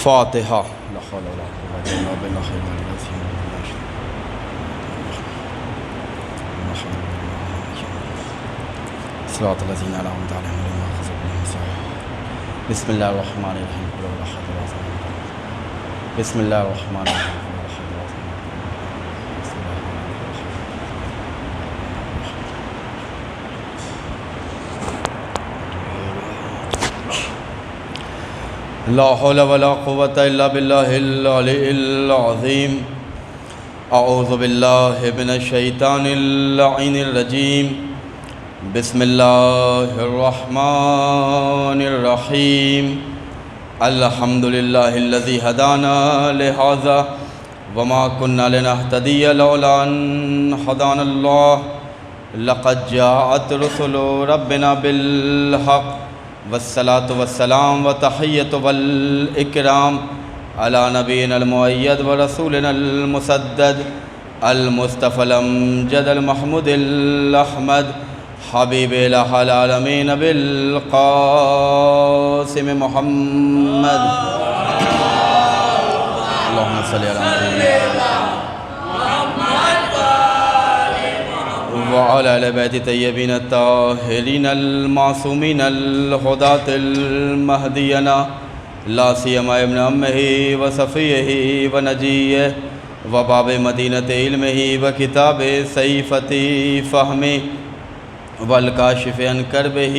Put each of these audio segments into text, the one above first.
فاتحہ لا حول ولا قوة الا باللہ العظیم صراط الذین انعمت علیہم غیر المغضوب علیہم بسم اللہ الرحمن الرحیم بسم اللہ الرحمن الرحیم لا حول ولا قوة الا باللہ العلی العظیم اعوذ باللہ من الشیطان اللعین الرجیم بسم اللہ الرحمن الرحیم الحمد للہ الذی ہدانا لہذا وما كنا لنہتدی لولا ان ہدانا اللہ لقد جاءت رسل ربنا بالحق والصلاة والسلام وتحیۃ والاکرام علی نبینا المؤید ورسولنا المسدد المصطفى الامجد المحمود الاحمد حبیب الہ العالمین بالقاسم محمد اللہم صلی علی وعلى آل بیت طیبین الطاہرین المعصومین الہداة المہدیین لا سیما ابن امہ وصفیہ ونجیہ وباب مدینۃ علمہ وکتاب صحیفۃ فہمہ والکاشف عن کربہ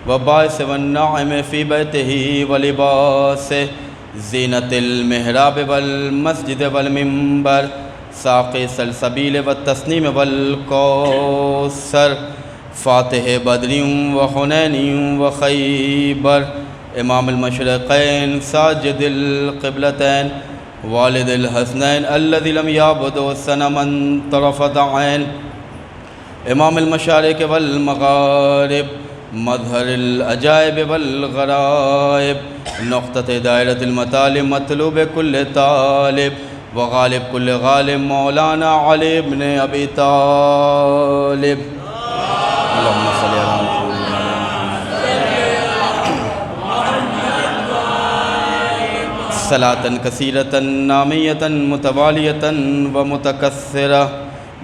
وباعث والناعم فی بیتہ ولباس زینت المحراب والمسجد والمنبر ساقِ سلسبیل والتسنیم والکوثر فاتح بدر وحنین وخیبر امام المشرقین ساجد القبلتین والد الحسنین الذی لم یعبد صنما طرفۃ عین امام المشارق والمغارب مظہر العجائب والغرائب نقطۃ دائرۃ المطالب مطلوب کل طالب وغالب کل غالب مولانا علی بن ابی طالب اللہم صلی علی محمد صلاة کثیرة نامیة متوالیة ومتکثرة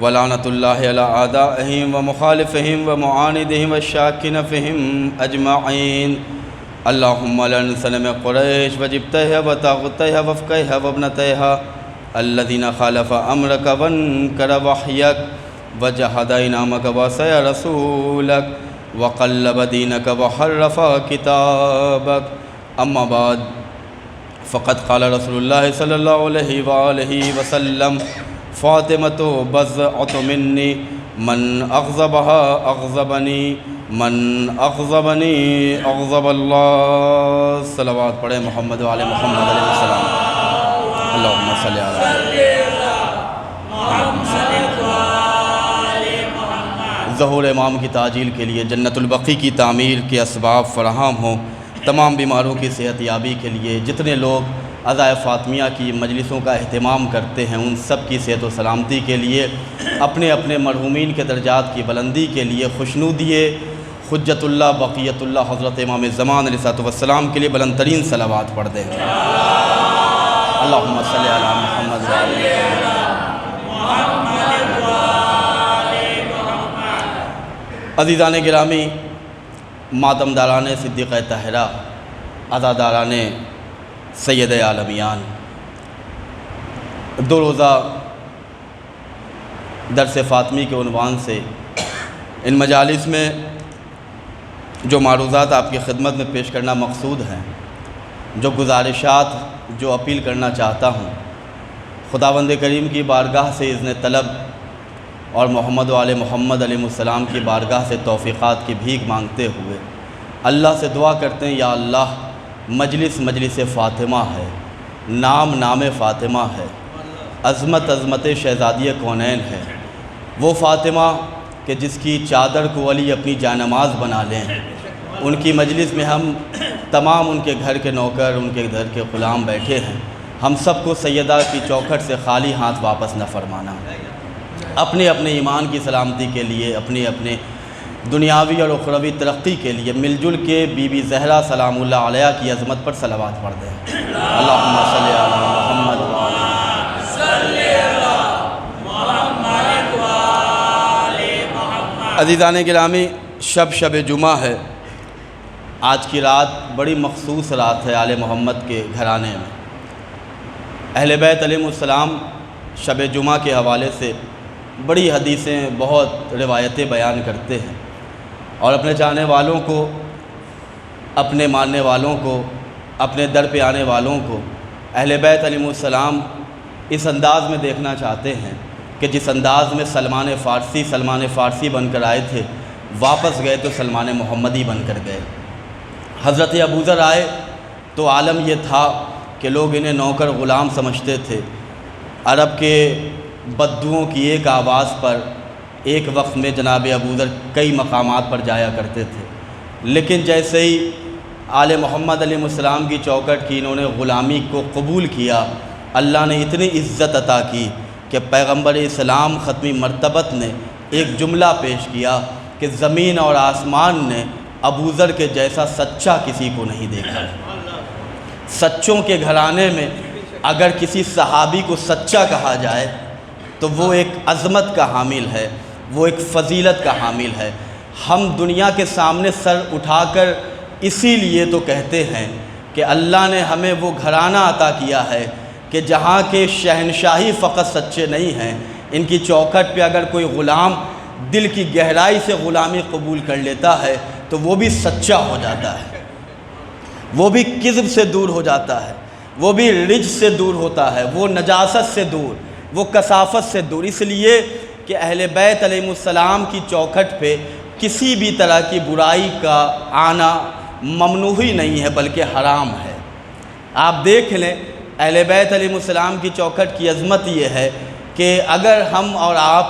ولعنۃ اللہ علی اعدائہم ومخالفہم ومعاندہم والشاکین فیہم اجمعین اللہم لن سلم قریش وجبتہ وطاغتہ وفقہ وابنتہ الذین خالف امرک وانکر وحیک وجہد انعامک وعصی رسولک وقلب دینک وحرف کتابک اما بعد فقد قال رسول اللہ صلی اللہ علیہ وآلہ وسلم فاطمۃ بضعۃ منی من اغضبها اغضبنی من اغضبنی اغضب اللہ صلوات پڑھیں محمد وعلی محمد علیہ السلام اللہم صلی علی ظہور امام کی تعجیل کے لیے جنت البقیع کی تعمیر کے اسباب فراہم ہوں تمام بیماروں کی صحت یابی کے لیے جتنے لوگ عزائے فاطمیہ کی مجلسوں کا اہتمام کرتے ہیں ان سب کی صحت و سلامتی کے لیے اپنے اپنے مرحومین کے درجات کی بلندی کے لیے خوشنودیے حجت اللہ بقیت اللہ حضرت امام زمان علیہ السلام کے لیے بلند ترین صلوات پڑھ دیں اللہم صلی علی محمد عزیزان گرامی ماتم داران صدیقہ طاہرہ عزاداران سید عالمیان دو روزہ درس فاطمی کے عنوان سے ان مجالس میں جو معروضات آپ کی خدمت میں پیش کرنا مقصود ہیں جو گزارشات جو اپیل کرنا چاہتا ہوں خداوند کریم کی بارگاہ سے اذن طلب اور محمد و آل محمد علیہ السلام کی بارگاہ سے توفیقات کی بھیک مانگتے ہوئے اللہ سے دعا کرتے ہیں یا اللہ مجلس مجلس فاطمہ ہے نام نام فاطمہ ہے عظمت عظمت شہزادی کونین ہے وہ فاطمہ کہ جس کی چادر کو علی اپنی جانماز بنا لیں ان کی مجلس میں ہم تمام ان کے گھر کے نوکر ان کے گھر کے غلام بیٹھے ہیں ہم سب کو سیدہ کی چوکھٹ سے خالی ہاتھ واپس نہ فرمانا اپنے اپنے ایمان کی سلامتی کے لیے اپنے اپنے دنیاوی اور اخروی ترقی کے لیے مل جل کے بی بی زہرا سلام اللہ علیہ کی عظمت پر صلوات پڑھ دیں۔ اللہم صلی علی محمد عزیزان گرامی، شب جمعہ ہے۔ آج کی رات بڑی مخصوص رات ہے آل محمد کے گھرانے میں۔ اہل بیت علیہ السلام شب جمعہ کے حوالے سے بڑی حدیثیں، بہت روایتیں بیان کرتے ہیں، اور اپنے چاہنے والوں کو، اپنے ماننے والوں کو، اپنے در پہ آنے والوں کو اہل بیت علیہ السلام اس انداز میں دیکھنا چاہتے ہیں کہ جس انداز میں سلمان فارسی بن کر آئے تھے، واپس گئے تو سلمان محمدی بن کر گئے۔ حضرت ابوذر آئے تو عالم یہ تھا کہ لوگ انہیں نوکر غلام سمجھتے تھے۔ عرب کے بدوؤں کی ایک آواز پر ایک وقت میں جناب ابوذر کئی مقامات پر جایا کرتے تھے، لیکن جیسے ہی آل محمد علیہ السلام کی چوکٹ کی انہوں نے غلامی کو قبول کیا، اللہ نے اتنی عزت عطا کی کہ پیغمبر اسلام ختمی مرتبت نے ایک جملہ پیش کیا کہ زمین اور آسمان نے ابوذر کے جیسا سچا کسی کو نہیں دیکھا۔ سچوں کے گھرانے میں اگر کسی صحابی کو سچا کہا جائے تو وہ ایک عظمت کا حامل ہے، وہ ایک فضیلت کا حامل ہے۔ ہم دنیا کے سامنے سر اٹھا کر اسی لیے تو کہتے ہیں کہ اللہ نے ہمیں وہ گھرانہ عطا کیا ہے کہ جہاں کے شہنشاہی فقط سچے نہیں ہیں، ان کی چوکھٹ پہ اگر کوئی غلام دل کی گہرائی سے غلامی قبول کر لیتا ہے تو وہ بھی سچا ہو جاتا ہے، وہ بھی کذب سے دور ہو جاتا ہے، وہ بھی رجس سے دور ہوتا ہے، وہ نجاست سے دور، وہ کثافت سے دور۔ اس لیے کہ اہل بیت علیہ السلام کی چوکھٹ پہ کسی بھی طرح کی برائی کا آنا ممنوع ہی نہیں ہے بلکہ حرام ہے۔ آپ دیکھ لیں اہل بیت علیہ السلام کی چوکھٹ کی عظمت یہ ہے کہ اگر ہم اور آپ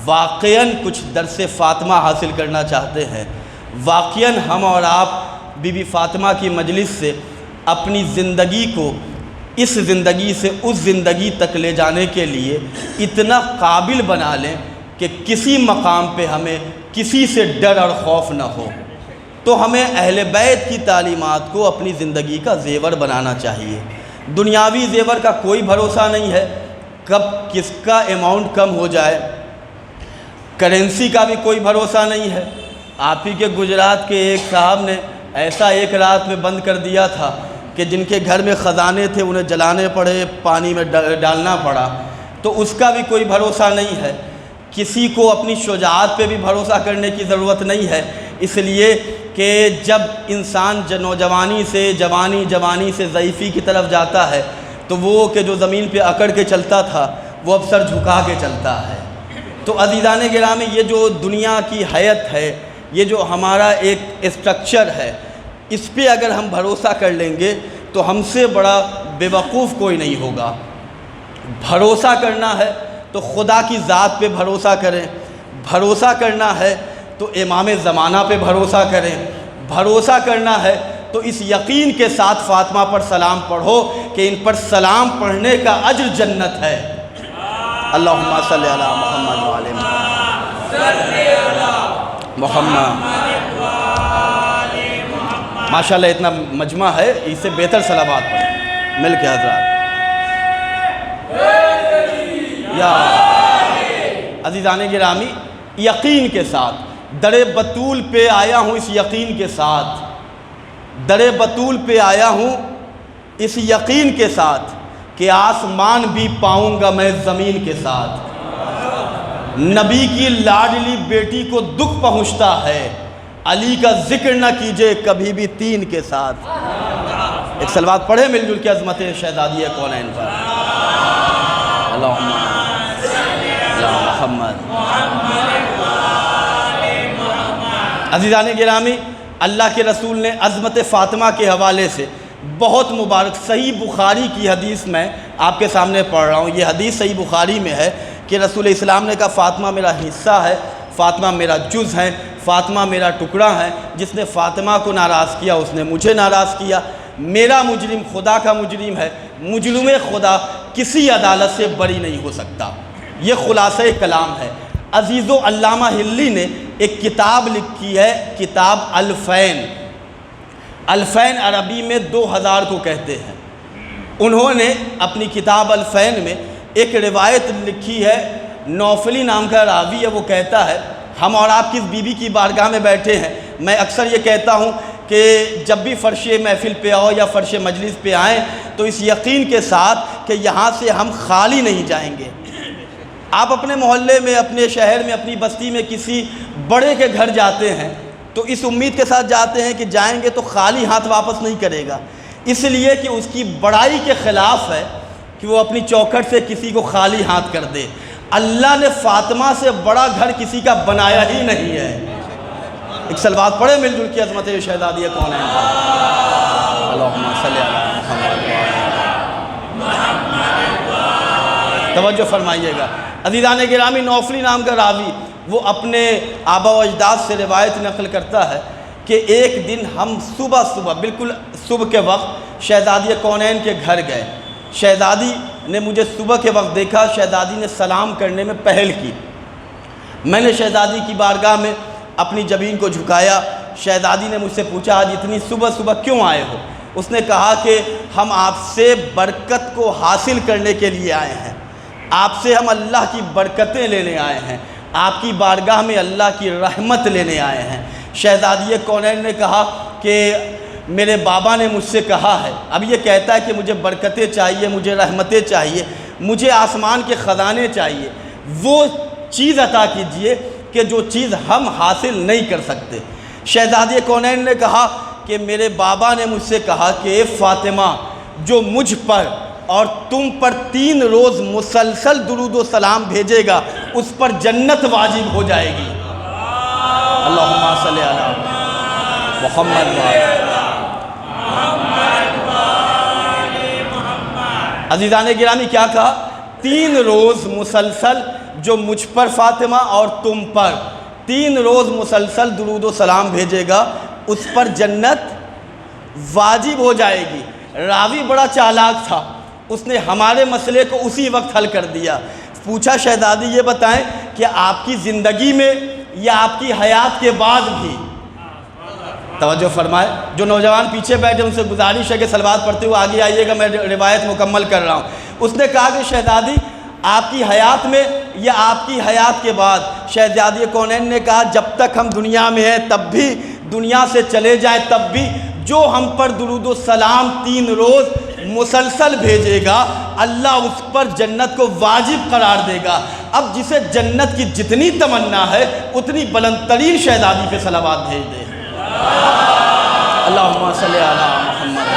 واقعاً کچھ درس فاطمہ حاصل کرنا چاہتے ہیں، واقعاً ہم اور آپ بی بی فاطمہ کی مجلس سے اپنی زندگی کو اس زندگی سے اس زندگی تک لے جانے کے لیے اتنا قابل بنا لیں کہ کسی مقام پہ ہمیں کسی سے ڈر اور خوف نہ ہو، تو ہمیں اہل بیت کی تعلیمات کو اپنی زندگی کا زیور بنانا چاہیے۔ دنیاوی زیور کا کوئی بھروسہ نہیں ہے، کب کس کا اماؤنٹ کم ہو جائے، کرنسی کا بھی کوئی بھروسہ نہیں ہے۔ آپ ہی کے گجرات کے ایک صاحب نے ایسا ایک رات میں بند کر دیا تھا کہ جن کے گھر میں خزانے تھے انہیں جلانے پڑے، پانی میں ڈالنا پڑا، تو اس کا بھی کوئی بھروسہ نہیں ہے۔ کسی کو اپنی شجاعت پہ بھی بھروسہ کرنے کی ضرورت نہیں ہے، اس لیے کہ جب انسان نوجوانی سے جوانی سے ضعیفی کی طرف جاتا ہے تو وہ کہ جو زمین پہ اکڑ کے چلتا تھا وہ اب سر جھکا کے چلتا ہے۔ تو عزیزان گرامی، یہ جو دنیا کی حیت ہے، یہ جو ہمارا ایک اسٹرکچر ہے، اس پہ اگر ہم بھروسہ کر لیں گے تو ہم سے بڑا بے وقوف کوئی نہیں ہوگا۔ بھروسہ کرنا ہے تو خدا کی ذات پہ بھروسہ کریں، بھروسہ کرنا ہے تو امام زمانہ پہ بھروسہ کریں، بھروسہ کرنا ہے تو اس یقین کے ساتھ فاطمہ پر سلام پڑھو کہ ان پر سلام پڑھنے کا اجر جنت ہے۔ اللہم صلی علی محمد وعلی محمد۔ ماشاءاللہ اتنا مجمع ہے، اس سے بہتر صلوات پڑھیں مل کے حضرات۔ یا عزیزان گرامی، یقین کے ساتھ در بطول پہ آیا ہوں، اس یقین کے ساتھ در بطول پہ آیا ہوں اس یقین کے ساتھ کہ آسمان بھی پاؤں گا میں زمین کے ساتھ۔ نبی کی لاڈلی بیٹی کو دکھ پہنچتا ہے، علی کا ذکر نہ کیجئے کبھی بھی تین کے ساتھ۔ ایک صلوات پڑھے مل جل کے عظمت شہزادی کونین پر۔ اللہم محمد۔ عزیزان گرامی، اللہ کے رسول نے عظمت فاطمہ کے حوالے سے بہت مبارک صحیح بخاری کی حدیث میں آپ کے سامنے پڑھ رہا ہوں۔ یہ حدیث صحیح بخاری میں ہے کہ رسول اسلام نے کہا فاطمہ میرا حصہ ہے، فاطمہ میرا جز ہے، فاطمہ میرا ٹکڑا ہے۔ جس نے فاطمہ کو ناراض کیا اس نے مجھے ناراض کیا۔ میرا مجرم خدا کا مجرم ہے، مجرم خدا کسی عدالت سے بری نہیں ہو سکتا۔ یہ خلاصہ کلام ہے۔ عزیزو، علامہ ہلی نے ایک کتاب لکھی ہے، کتاب الفین۔ الفین عربی میں 2000 کو کہتے ہیں۔ انہوں نے اپنی کتاب الفین میں ایک روایت لکھی ہے، نوفلی نام کا راوی ہے، وہ کہتا ہے ہم اور آپ کس بیوی کی بارگاہ میں بیٹھے ہیں، میں اکثر یہ کہتا ہوں کہ جب بھی فرش محفل پہ آؤ یا فرش مجلس پہ آئیں تو اس یقین کے ساتھ کہ یہاں سے ہم خالی نہیں جائیں گے۔ آپ اپنے محلے میں، اپنے شہر میں، اپنی بستی میں کسی بڑے کے گھر جاتے ہیں تو اس امید کے ساتھ جاتے ہیں کہ جائیں گے تو خالی ہاتھ واپس نہیں کرے گا، اس لیے کہ اس کی بڑائی کے خلاف ہے کہ وہ اپنی چوکھٹ سے کسی کو خالی ہاتھ کر دے۔ اللہ نے فاطمہ سے بڑا گھر کسی کا بنایا ہی نہیں ہے۔ ایک سلوات پڑھے مل جل کی عظمت شہزادی کون ہے؟ اللہم صلی علی محمد۔ توجہ فرمائیے گا عزیزان گرامی، نوفلی نام کا راوی وہ اپنے آبا و اجداد سے روایت نقل کرتا ہے کہ ایک دن ہم صبح بالکل صبح کے وقت شہزادی کونین کے گھر گئے۔ شہزادی نے مجھے صبح کے وقت دیکھا، شہزادی نے سلام کرنے میں پہل کی۔ میں نے شہزادی کی بارگاہ میں اپنی جبین کو جھکایا۔ شہزادی نے مجھ سے پوچھا آج اتنی صبح کیوں آئے ہو؟ اس نے کہا کہ ہم آپ سے برکت کو حاصل کرنے کے لیے آئے ہیں، آپ سے ہم اللہ کی برکتیں لینے آئے ہیں، آپ کی بارگاہ میں اللہ کی رحمت لینے آئے ہیں۔ شہزادی کونین نے کہا کہ میرے بابا نے مجھ سے کہا ہے، اب یہ کہتا ہے کہ مجھے برکتیں چاہیے، مجھے رحمتیں چاہیے، مجھے آسمان کے خزانے چاہیے، وہ چیز عطا کیجئے کہ جو چیز ہم حاصل نہیں کر سکتے۔ شہزادی کونین نے کہا کہ میرے بابا نے مجھ سے کہا کہ اے فاطمہ، جو مجھ پر اور تم پر 3 روز مسلسل درود و سلام بھیجے گا اس پر جنت واجب ہو جائے گی۔ اللہم صلی علی محمد۔ عزیزان گرامی کیا کہا؟ 3 روز مسلسل جو مجھ پر فاطمہ اور تم پر 3 روز مسلسل درود و سلام بھیجے گا اس پر جنت واجب ہو جائے گی۔ راوی بڑا چالاک تھا، اس نے ہمارے مسئلے کو اسی وقت حل کر دیا۔ پوچھا شہزادی یہ بتائیں کہ آپ کی زندگی میں یا آپ کی حیات کے بعد بھی، توجہ فرمائے، جو نوجوان پیچھے بیٹھے ان سے گزارش ہے کہ صلوات پڑھتے ہوئے آگے آئیے گا، میں روایت مکمل کر رہا ہوں۔ اس نے کہا کہ شہزادی آپ کی حیات میں یا آپ کی حیات کے بعد؟ شہزادی کونین نے کہا جب تک ہم دنیا میں ہیں تب بھی، دنیا سے چلے جائیں تب بھی، جو ہم پر درود و سلام 3 روز مسلسل بھیجے گا اللہ اس پر جنت کو واجب قرار دے گا۔ اب جسے جنت کی جتنی تمنا ہے اتنی بلند ترین شہزادی پہ صلوات بھیج دے۔ اللہم صلی علی محمد۔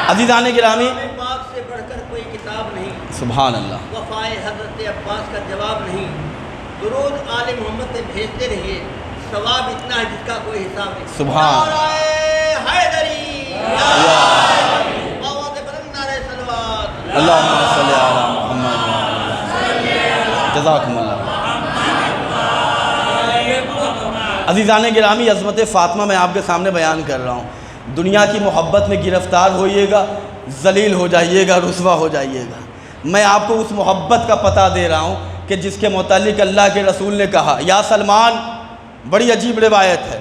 عزیزان گرامی، پاک سے بڑھ کر کوئی کتاب نہیں، سبحان اللہ، وفائے حضرت عباس کا جواب نہیں، درود آل محمد سے بھیجتے رہیے، ثواب اتنا ہے جس کا کوئی حساب نہیں۔ سبحان نعرہ حیدری، آواز بلند نعرہ صلوات۔ اللہم صلی علی محمد۔ جزاکم اللہ۔ عزیزان گرامی، عظمت فاطمہ میں آپ کے سامنے بیان کر رہا ہوں۔ دنیا کی محبت میں گرفتار ہوئیے گا، ذلیل ہو جائیے گا، رسوا ہو جائیے گا۔ میں آپ کو اس محبت کا پتہ دے رہا ہوں کہ جس کے متعلق اللہ کے رسول نے کہا یا سلمان، بڑی عجیب روایت ہے،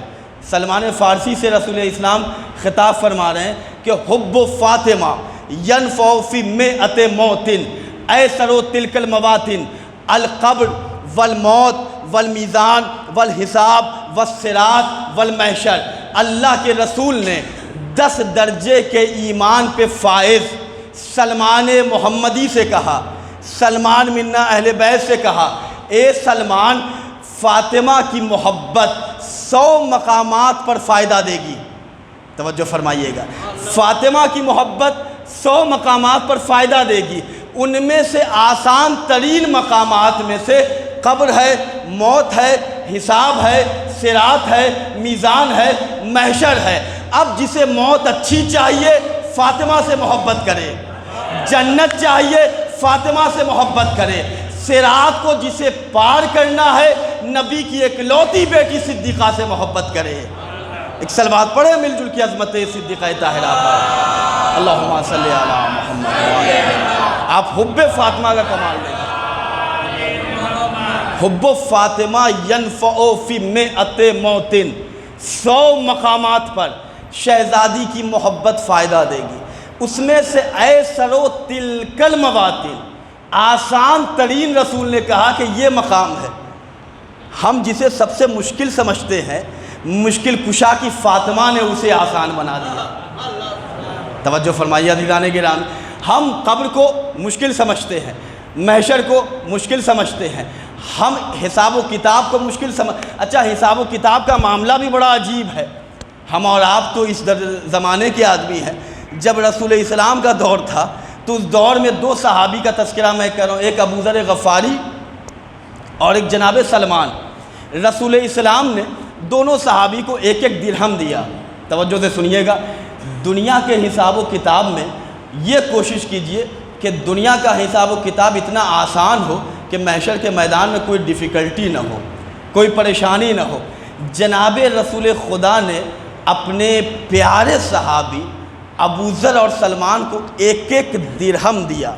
سلمان فارسی سے رسول اسلام خطاب فرما رہے ہیں کہ حب فاطمہ ینفع فی مئۃ موت ایسر تلک المواطن القبر والموت والمیزان والحساب والصراط والمحشر۔ اللہ کے رسول نے 10 درجے کے ایمان پہ فائز سلمان محمدی سے کہا، سلمان منا اہل بیت سے کہا، اے سلمان، فاطمہ کی محبت 100 مقامات پر فائدہ دے گی۔ توجہ فرمائیے گا، فاطمہ کی محبت 100 مقامات پر فائدہ دے گی، ان میں سے آسان ترین مقامات میں سے قبر ہے، موت ہے، حساب ہے، صراط ہے، میزان ہے، محشر ہے۔ اب جسے موت اچھی چاہیے فاطمہ سے محبت کرے، جنت چاہیے فاطمہ سے محبت کرے، صراط کو جسے پار کرنا ہے نبی کی اکلوتی بیٹی صدیقہ سے محبت کرے۔ ایک صلوات پڑھے مل جل کی عظمت صدیقہ طاہرہ پر۔ اللہم صلی علی محمد۔ آپ حب فاطمہ کا کمال لیں، حب فاطمہ ینفع فی مئۃ موت، 100 مقامات پر شہزادی کی محبت فائدہ دے گی۔ اس میں سے ایسر و تلکل مواطن، آسان ترین رسول نے کہا کہ یہ مقام ہے۔ ہم جسے سب سے مشکل سمجھتے ہیں، مشکل کشا کی فاطمہ نے اسے آسان بنا دیا۔ توجہ فرمائیے عزیزان گرامی، ہم قبر کو مشکل سمجھتے ہیں، محشر کو مشکل سمجھتے ہیں، ہم حساب و کتاب کو مشکل اچھا حساب و کتاب کا معاملہ بھی بڑا عجیب ہے۔ ہم اور آپ تو اس زمانے کے آدمی ہیں۔ جب رسول اسلام کا دور تھا تو اس دور میں 2 صحابی کا تذکرہ میں کر رہا ہوں، ایک ابو ذر غفاری اور ایک جناب سلمان۔ رسول اسلام نے دونوں صحابی کو 1 درہم دیا۔ توجہ سے سنیے گا، دنیا کے حساب و کتاب میں یہ کوشش کیجئے کہ دنیا کا حساب و کتاب اتنا آسان ہو کہ محشر کے میدان میں کوئی ڈیفیکلٹی نہ ہو، کوئی پریشانی نہ ہو۔ جناب رسول خدا نے اپنے پیارے صحابی ابو ذر اور سلمان کو 1 درہم دیا۔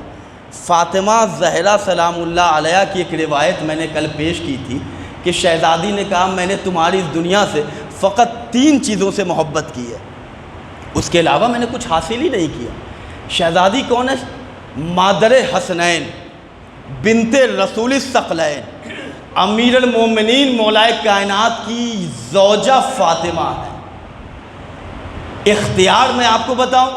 فاطمہ زہرا سلام اللہ علیہ کی ایک روایت میں نے کل پیش کی تھی کہ شہزادی نے کہا میں نے تمہاری اس دنیا سے فقط 3 چیزوں سے محبت کی ہے، اس کے علاوہ میں نے کچھ حاصل ہی نہیں کیا۔ شہزادی کون ہے؟ مادر حسنین، بنت رسول الثقلین، امیر المومنین مولائے کائنات کی زوجہ فاطمہ ہے۔ اختیار میں آپ کو بتاؤں،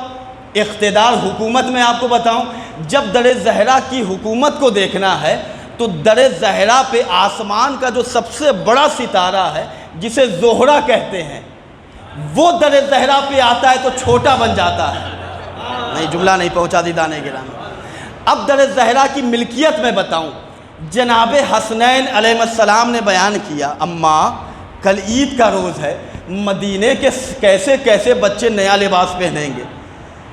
اقتدار حکومت میں آپ کو بتاؤں، جب در زہرا کی حکومت کو دیکھنا ہے تو در زہرا پہ آسمان کا جو سب سے بڑا ستارہ ہے جسے زہرہ کہتے ہیں، وہ در زہرا پہ آتا ہے تو چھوٹا بن جاتا ہے۔ نہیں، جملہ نہیں پہنچا دیدان گرامی۔ اب در زہرا کی ملکیت میں بتاؤں، جناب حسنین علیہ السلام نے بیان کیا، اماں کل عید کا روز ہے، مدینے کے کیسے کیسے بچے نیا لباس پہنیں گے۔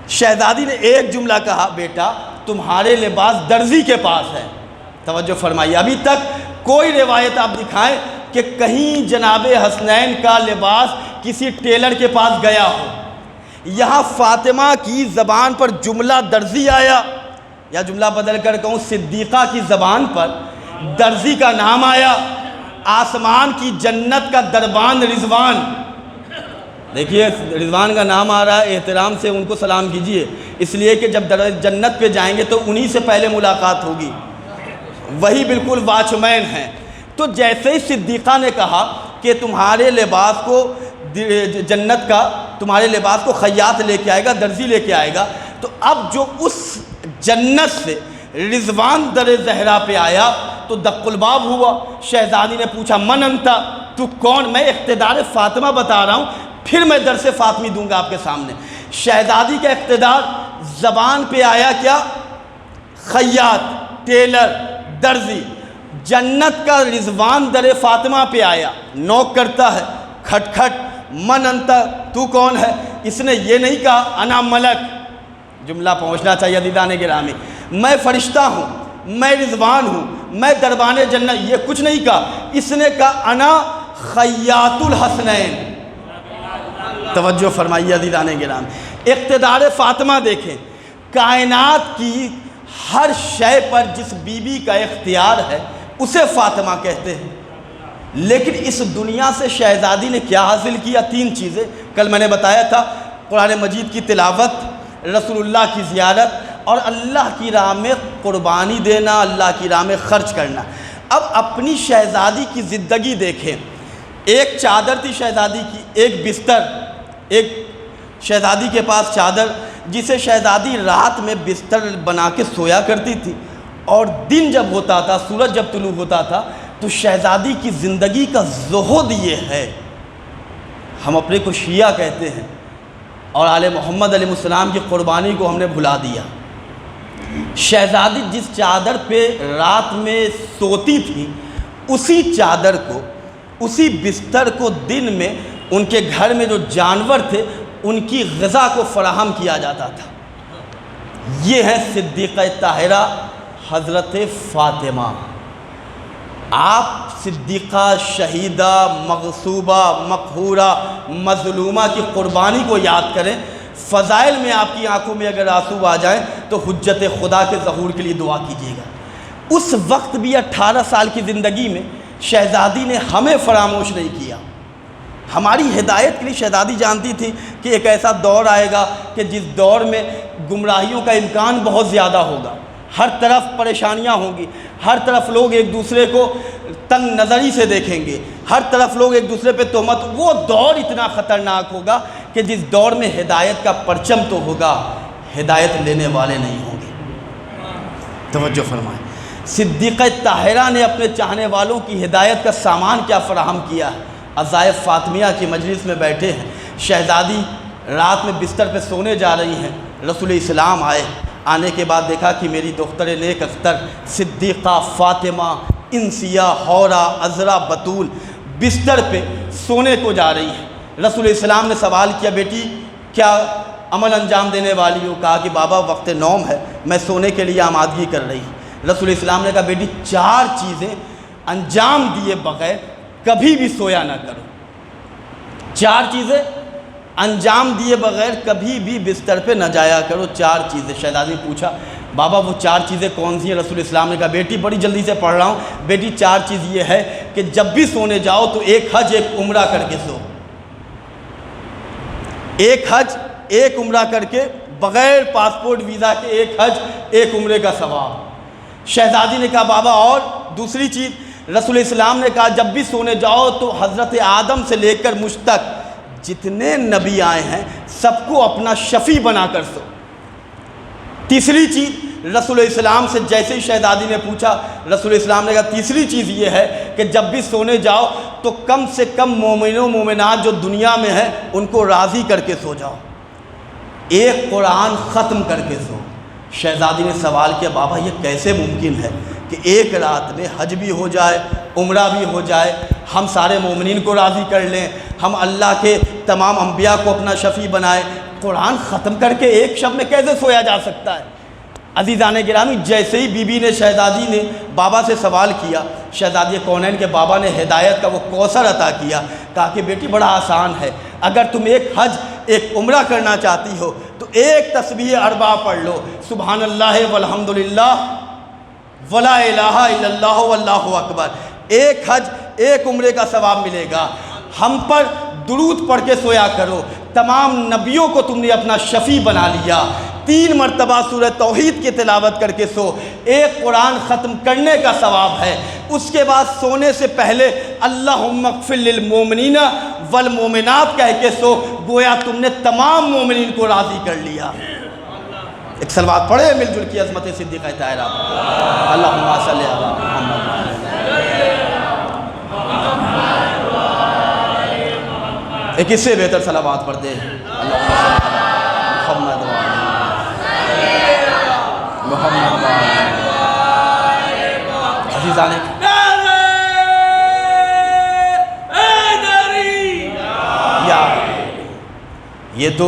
شہزادی نے ایک جملہ کہا، بیٹا تمہارے لباس درزی کے پاس ہے۔ توجہ فرمائیے، ابھی تک کوئی روایت آپ دکھائیں کہ کہیں جناب حسنین کا لباس کسی ٹیلر کے پاس گیا ہو۔ یہاں فاطمہ کی زبان پر جملہ درزی آیا، یا جملہ بدل کر کہوں صدیقہ کی زبان پر درزی کا نام آیا۔ آسمان کی جنت کا دربان رضوان، دیکھیے رضوان کا نام آ رہا ہے، احترام سے ان کو سلام کیجئے، اس لیے کہ جب جنت پہ جائیں گے تو انہی سے پہلے ملاقات ہوگی، وہی بالکل واچ مین ہیں۔ تو جیسے ہی صدیقہ نے کہا کہ تمہارے لباس کو جنت کا تمہارے لباس کو خیاط لے کے آئے گا، درزی لے کے آئے گا، تو اب جو اس جنت سے رضوان در زہرا پہ آیا تو دق الباب ہوا۔ شہزادی نے پوچھا من انتا، تو کون؟ میں اقتدار فاطمہ بتا رہا ہوں، پھر میں درس فاطمی دوں گا آپ کے سامنے۔ شہزادی کا اقتدار زبان پہ آیا کیا؟ خیاط، ٹیلر، درزی۔ جنت کا رضوان در فاطمہ پہ آیا، نوک کرتا ہے، کھٹ کھٹ، من انتا، تو کون ہے؟ اس نے یہ نہیں کہا انا ملک، جملہ پہنچنا چاہیے عزیزان گرامی، میں فرشتہ ہوں، میں رضوان ہوں، میں دربان جنت، یہ کچھ نہیں کہا۔ اس نے کہا انا خیاط الحسنین۔ توجہ فرمائیے عزیزان گرامی، اقتدار فاطمہ دیکھیں، کائنات کی ہر شے پر جس بی بی کا اختیار ہے اسے فاطمہ کہتے ہیں۔ لیکن اس دنیا سے شہزادی نے کیا حاصل کیا؟ 3 چیزیں کل میں نے بتایا تھا، قرآن مجید کی تلاوت، رسول اللہ کی زیارت، اور اللہ کی راہ میں قربانی دینا، اللہ کی راہ میں خرچ کرنا۔ اب اپنی شہزادی کی زندگی دیکھیں، ایک چادر تھی شہزادی کی، ایک بستر، ایک شہزادی کے پاس چادر جسے شہزادی رات میں بستر بنا کے سویا کرتی تھی، اور دن جب ہوتا تھا، سورج جب طلوع ہوتا تھا تو شہزادی کی زندگی کا زہد یہ ہے، ہم اپنے کو شیعہ کہتے ہیں اور آل محمد علیہ السلام کی قربانی کو ہم نے بھلا دیا۔ شہزادی جس چادر پہ رات میں سوتی تھی، اسی چادر کو، اسی بستر کو دن میں ان کے گھر میں جو جانور تھے ان کی غذا کو فراہم کیا جاتا تھا۔ یہ ہے صدیقہ طاہرہ حضرت فاطمہ۔ آپ صدیقہ، شہیدہ، مغصوبہ، مقہورہ، مظلومہ کی قربانی کو یاد کریں۔ فضائل میں آپ کی آنکھوں میں اگر آنسو آ جائیں تو حجت خدا کے ظہور کے لیے دعا کیجیے گا۔ اس وقت بھی 18 سال کی زندگی میں شہزادی نے ہمیں فراموش نہیں کیا۔ ہماری ہدایت کے لیے شہزادی جانتی تھی کہ ایک ایسا دور آئے گا کہ جس دور میں گمراہیوں کا امکان بہت زیادہ ہوگا، ہر طرف پریشانیاں ہوں گی، ہر طرف لوگ ایک دوسرے کو تنگ نظری سے دیکھیں گے، ہر طرف لوگ ایک دوسرے پہ تہمت، وہ دور اتنا خطرناک ہوگا کہ جس دور میں ہدایت کا پرچم تو ہوگا، ہدایت لینے والے نہیں ہوں گے۔ توجہ فرمائیں، صدیقہ طاہرہ نے اپنے چاہنے والوں کی ہدایت کا سامان کیا فراہم کیا ہے۔ عزائے فاطمیہ کی مجلس میں بیٹھے ہیں، شہزادی رات میں بستر پہ سونے جا رہی ہیں، رسول اسلام آئے، آنے کے بعد دیکھا کہ میری دختر نیک اختر صدیقہ فاطمہ انسیہ حورہ عذرا بطول بستر پہ سونے کو جا رہی ہے۔ رسول اسلام نے سوال کیا، بیٹی کیا عمل انجام دینے والی ہو؟ کہا کہ بابا وقت نوم ہے، میں سونے کے لیے آمادگی کر رہی ہوں۔ رسول اسلام نے کہا بیٹی 4 چیزیں انجام دیے بغیر کبھی بھی سویا نہ کرو، 4 چیزیں انجام دیے بغیر کبھی بھی بستر پہ نہ جایا کرو، 4 چیزیں۔ شہزادی نے پوچھا بابا وہ 4 چیزیں کون سی ہیں؟ رسول اسلام نے کہا بیٹی بڑی جلدی سے پڑھ رہا ہوں، بیٹی 4 چیز یہ ہے کہ جب بھی سونے جاؤ تو ایک حج ایک عمرہ کر کے سو، ایک حج ایک عمرہ کر کے، بغیر پاسپورٹ ویزا کے ایک حج ایک عمرے کا ثواب۔ شہزادی نے کہا بابا اور دوسری چیز؟ رسول اسلام نے کہا جب بھی سونے جاؤ تو حضرت آدم سے لے کر مجھ تک جتنے نبی آئے ہیں سب کو اپنا شفیع بنا کر سو۔ تیسری چیز رسول اسلام سے جیسے ہی شہزادی نے پوچھا، رسول اسلام نے کہا تیسری چیز یہ ہے کہ جب بھی سونے جاؤ تو کم سے کم مومنوں و مومنات جو دنیا میں ہیں ان کو راضی کر کے سو جاؤ، ایک قرآن ختم کر کے سو۔ شہزادی نے سوال کیا بابا یہ کیسے ممکن ہے کہ ایک رات میں حج بھی ہو جائے عمرہ بھی ہو جائے، ہم سارے مومنین کو راضی کر لیں، ہم اللہ کے تمام انبیاء کو اپنا شفیع بنائیں، قرآن ختم کر کے ایک شب میں کیسے سویا جا سکتا ہے؟ عزیزان گرامی، جیسے ہی بی بی نے شہزادی نے بابا سے سوال کیا، شہزادی کونین کے بابا نے ہدایت کا وہ کوثر عطا کیا، کہا کہ بیٹی بڑا آسان ہے، اگر تم ایک حج ایک عمرہ کرنا چاہتی ہو تو ایک تسبیح 4 پڑھ لو، سبحان اللہ والحمدللہ ولا الہ الا اللہ واللہ اکبر، ایک حج ایک عمرے کا ثواب ملے گا۔ ہم پر درود پڑھ کے سویا کرو، تمام نبیوں کو تم نے اپنا شفیع بنا لیا، 3 مرتبہ سورہ توحید کی تلاوت کر کے سو، ایک قرآن ختم کرنے کا ثواب ہے۔ اس کے بعد سونے سے پہلے اللہم اغفر للمومنین والمومنات کہہ کے سو، گویا تم نے تمام مومنین کو راضی کر لیا۔ ایک صلوات پڑھے مل جل کی عظمت صدیقہ طاہرہ پر، اللہم صلی علی محمد۔ ایک اس سے بہتر صلوات پڑھتے ہیں، اللہم صلی علی محمد محمد۔ عزیزان یہ تو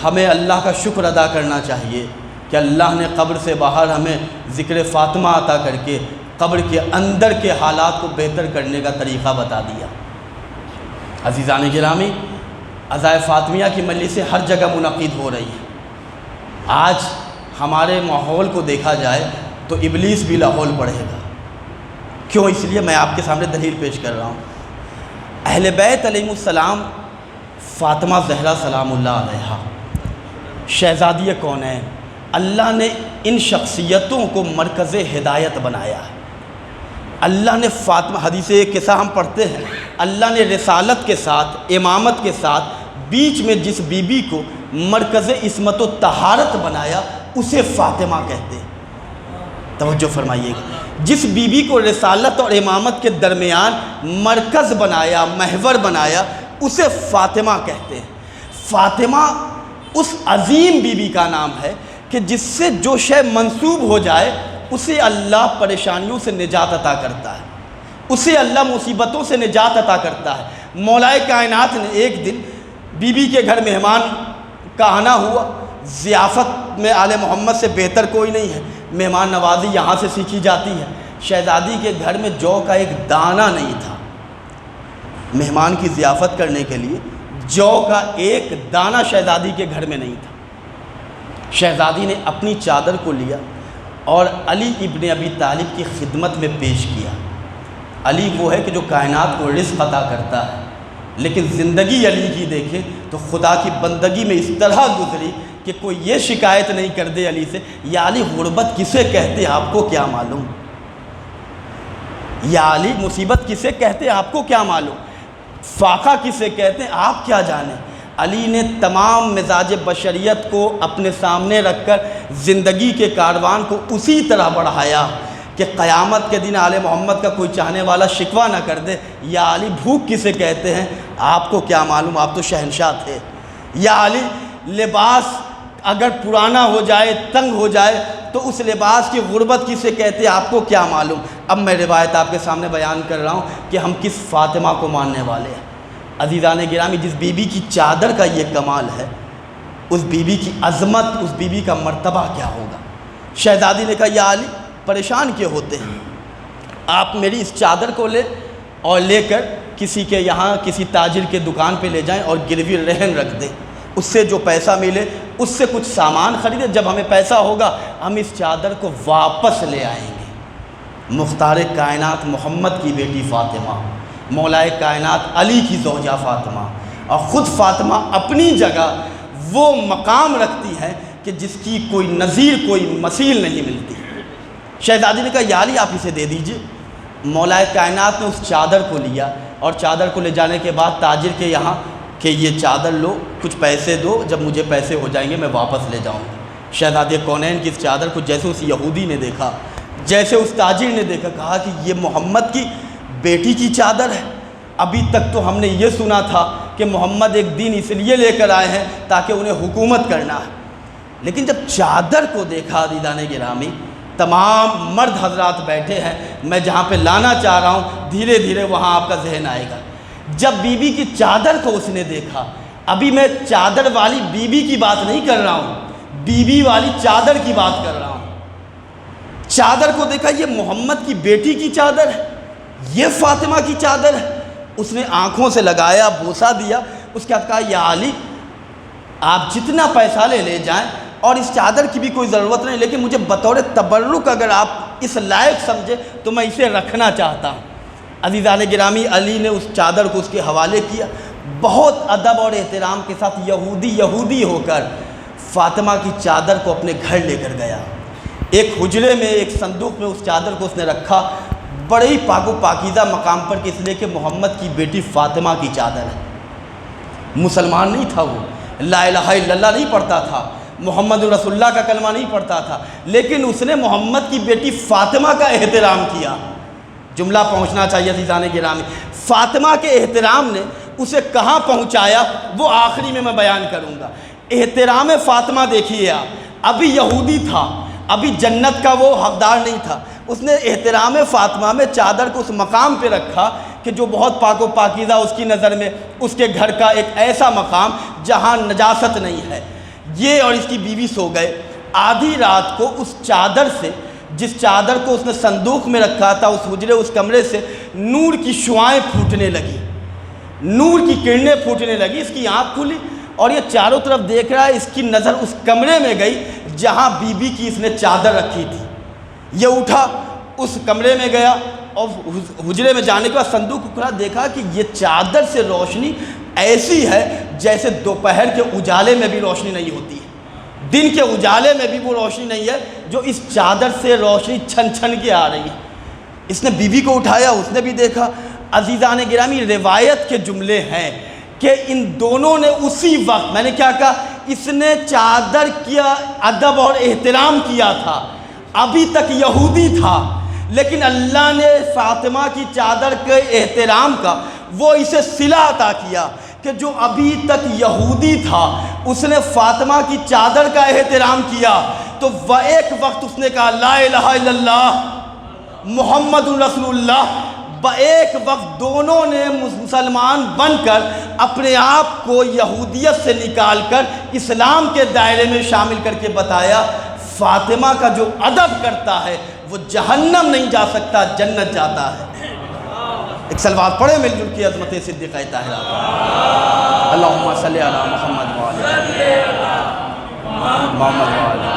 ہمیں اللہ کا شکر ادا کرنا چاہیے کہ اللہ نے قبر سے باہر ہمیں ذکر فاطمہ عطا کر کے قبر کے اندر کے حالات کو بہتر کرنے کا طریقہ بتا دیا۔ عزیزان گرامی، عزائے فاطمیہ کی مجلسیں ہر جگہ منعقد ہو رہی ہیں۔ آج ہمارے ماحول کو دیکھا جائے تو ابلیس بھی لاحول پڑھے گا، کیوں؟ اس لیے میں آپ کے سامنے دلیل پیش کر رہا ہوں۔ اہل بیت علیہ السلام، فاطمہ زہرا سلام اللہ علیہا، شہزادی کونین، اللہ نے ان شخصیتوں کو مرکز ہدایت بنایا ہے۔ اللہ نے فاطمہ، حدیث ایک قصہ ہم پڑھتے ہیں، اللہ نے رسالت کے ساتھ امامت کے ساتھ بیچ میں جس بی بی کو مرکز عصمت و طہارت بنایا اسے فاطمہ کہتے ہیں۔ توجہ فرمائیے گا، جس بی بی کو رسالت اور امامت کے درمیان مرکز بنایا، محور بنایا، اسے فاطمہ کہتے ہیں۔ فاطمہ اس عظیم بی بی کا نام ہے کہ جس سے جو شے منسوب ہو جائے اسے اللہ پریشانیوں سے نجات عطا کرتا ہے، اسے اللہ مصیبتوں سے نجات عطا کرتا ہے۔ مولا کائنات نے ایک دن بی بی کے گھر مہمان کا آنا ہوا، ضیافت میں آل محمد سے بہتر کوئی نہیں ہے، مہمان نوازی یہاں سے سیکھی جاتی ہے۔ شہزادی کے گھر میں جو کا ایک دانہ نہیں تھا، مہمان کی ضیافت کرنے کے لیے جو کا ایک دانہ شہزادی کے گھر میں نہیں تھا۔ شہزادی نے اپنی چادر کو لیا اور علی ابن ابی طالب کی خدمت میں پیش کیا۔ علی وہ ہے کہ جو کائنات کو رزق عطا کرتا ہے، لیکن زندگی علی کی دیکھیں تو خدا کی بندگی میں اس طرح گزری کہ کوئی یہ شکایت نہیں کر دے علی سے، یا علی غربت کسے کہتے آپ کو کیا معلوم، یا علی مصیبت کسے کہتے آپ کو کیا معلوم، فاقہ کسے کہتے ہیں آپ کیا جانیں۔ علی نے تمام مزاج بشریت کو اپنے سامنے رکھ کر زندگی کے کاروان کو اسی طرح بڑھایا کہ قیامت کے دن آل محمد کا کوئی چاہنے والا شکوہ نہ کر دے، یا علی بھوک کسے کہتے ہیں آپ کو کیا معلوم، آپ تو شہنشاہ تھے، یا علی لباس اگر پرانا ہو جائے تنگ ہو جائے تو اس لباس کی غربت کسے کہتے ہیں آپ کو کیا معلوم۔ اب میں روایت آپ کے سامنے بیان کر رہا ہوں کہ ہم کس فاطمہ کو ماننے والے ہیں۔ عزیزان گرامی، جس بی بی کی چادر کا یہ کمال ہے، اس بی بی کی عظمت، اس بی بی کا مرتبہ کیا ہوگا۔ شہزادی نے کہا یا علی پریشان کیوں ہوتے ہیں، آپ میری اس چادر کو لے اور لے کر کسی کے یہاں کسی تاجر کے دکان پہ لے جائیں اور گروی رہن رکھ دیں، اس سے جو پیسہ ملے اس سے کچھ سامان خریدے، جب ہمیں پیسہ ہوگا ہم اس چادر کو واپس لے آئیں گے۔ مختار کائنات محمد کی بیٹی فاطمہ، مولائے کائنات علی کی زوجہ فاطمہ، اور خود فاطمہ اپنی جگہ وہ مقام رکھتی ہے کہ جس کی کوئی نظیر کوئی مثیل نہیں ملتی۔ شہزادی نے کہا یا علی آپ اسے دے دیجئے۔ مولائے کائنات نے اس چادر کو لیا اور چادر کو لے جانے کے بعد تاجر کے یہاں کہ یہ چادر لو، کچھ پیسے دو، جب مجھے پیسے ہو جائیں گے میں واپس لے جاؤں گا۔ شہزادی کونین کی اس چادر کو جیسے اس یہودی نے دیکھا، جیسے اس تاجر نے دیکھا، کہا کہ یہ محمد کی بیٹی کی چادر ہے۔ ابھی تک تو ہم نے یہ سنا تھا کہ محمد ایک دین اس لیے لے کر آئے ہیں تاکہ انہیں حکومت کرنا ہے، لیکن جب چادر کو دیکھا عزیزان گرامی، تمام مرد حضرات بیٹھے ہیں، میں جہاں پہ لانا چاہ رہا ہوں دھیرے دھیرے وہاں آپ کا ذہن آئے گا۔ جب بی بی کی چادر کو اس نے دیکھا، ابھی میں چادر والی بی بی کی بات نہیں کر رہا ہوں، بی بی والی چادر کی بات کر رہا ہوں۔ چادر کو دیکھا، یہ محمد کی بیٹی کی چادر ہے، یہ فاطمہ کی چادر ہے۔ اس نے آنکھوں سے لگایا، بوسہ دیا، اس کے بعد کہا یا علی آپ جتنا پیسہ لے جائیں، اور اس چادر کی بھی کوئی ضرورت نہیں، لیکن مجھے بطور تبرک اگر آپ اس لائق سمجھے تو میں اسے رکھنا چاہتا ہوں۔ عزیزان گرامی، علی نے اس چادر کو اس کے حوالے کیا، بہت ادب اور احترام کے ساتھ یہودی ہو کر فاطمہ کی چادر کو اپنے گھر لے کر گیا۔ ایک حجرے میں، ایک صندوق میں اس چادر کو اس نے رکھا، بڑے ہی پاک و پاکیزہ مقام پر، اس لیے کہ محمد کی بیٹی فاطمہ کی چادر ہے۔ مسلمان نہیں تھا، وہ لا الہ الا اللہ نہیں پڑھتا تھا، محمد رسول اللہ کا کلمہ نہیں پڑھتا تھا، لیکن اس نے محمد کی بیٹی فاطمہ کا احترام کیا۔ جملہ پہنچنا چاہیے عزیزان گرامی، فاطمہ کے احترام نے اسے کہاں پہنچایا وہ آخری میں بیان کروں گا۔ احترام فاطمہ دیکھیے آپ، ابھی یہودی تھا، ابھی جنت کا وہ حقدار نہیں تھا، اس نے احترام فاطمہ میں چادر کو اس مقام پہ رکھا کہ جو بہت پاک و پاکیزہ اس کی نظر میں، اس کے گھر کا ایک ایسا مقام جہاں نجاست نہیں ہے۔ یہ اور اس کی بیوی سو گئے۔ آدھی رات کو اس چادر سے، جس چادر کو اس نے صندوق میں رکھا تھا، اس حجرے اس کمرے سے نور کی شعائیں پھوٹنے لگی، نور کی کرنیں پھوٹنے لگی۔ اس کی آنکھ کھلی اور یہ چاروں طرف دیکھ رہا ہے، اس کی نظر اس کمرے میں گئی جہاں بی بی کی اس نے چادر رکھی تھی۔ یہ اٹھا، اس کمرے میں گیا اور حجرے میں جانے کے بعد صندوق کو کھولا، دیکھا کہ یہ چادر سے روشنی ایسی ہے جیسے دوپہر کے اجالے میں بھی روشنی نہیں ہوتی ہے، دن کے اجالے میں بھی وہ روشنی نہیں ہے جو اس چادر سے روشنی چھن چھن کے آ رہی ہے۔ اس نے بیوی کو اٹھایا، اس نے بھی دیکھا۔ عزیزان گرامی، روایت کے جملے ہیں کہ ان دونوں نے اسی وقت، میں نے کیا کہا، اس نے چادر کیا ادب اور احترام کیا تھا، ابھی تک یہودی تھا، لیکن اللہ نے فاطمہ کی چادر کے احترام کا وہ اسے صلہ عطا کیا کہ جو ابھی تک یہودی تھا، اس نے فاطمہ کی چادر کا احترام کیا، تو وہ ایک وقت اس نے کہا لا الہ الا اللہ محمد رسول اللہ۔ ایک وقت دونوں نے مسلمان بن کر اپنے آپ کو یہودیت سے نکال کر اسلام کے دائرے میں شامل کر کے بتایا، فاطمہ کا جو ادب کرتا ہے وہ جہنم نہیں جا سکتا، جنت جاتا ہے۔ ایک صلوات پڑھے مل جل کی عظمت صدیقہ طاہرہ۔ اللہم صلی علی محمد وعلی محمد وعلی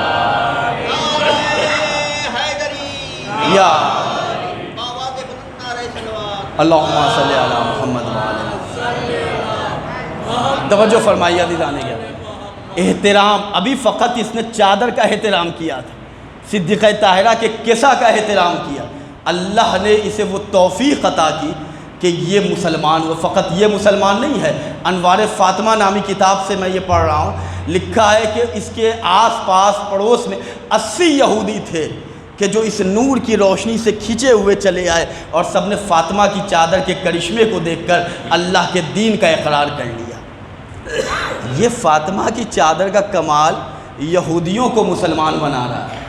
یا اللہم صلی علی محمد وعلی توجہ فرمائیے عزیزان گرامی، احترام ابھی فقط اس نے چادر کا احترام کیا تھا، صدیقہ طاہرہ کے کسا کا احترام کیا، اللہ نے اسے وہ توفیق عطا کی کہ یہ مسلمان وہ فقط یہ مسلمان نہیں ہے۔ انوار فاطمہ نامی کتاب سے میں یہ پڑھ رہا ہوں، لکھا ہے کہ اس کے آس پاس پڑوس میں 80 یہودی تھے کہ جو اس نور کی روشنی سے کھنچے ہوئے چلے آئے اور سب نے فاطمہ کی چادر کے کرشمے کو دیکھ کر اللہ کے دین کا اقرار کر لیا۔ یہ فاطمہ کی چادر کا کمال یہودیوں کو مسلمان بنا رہا ہے،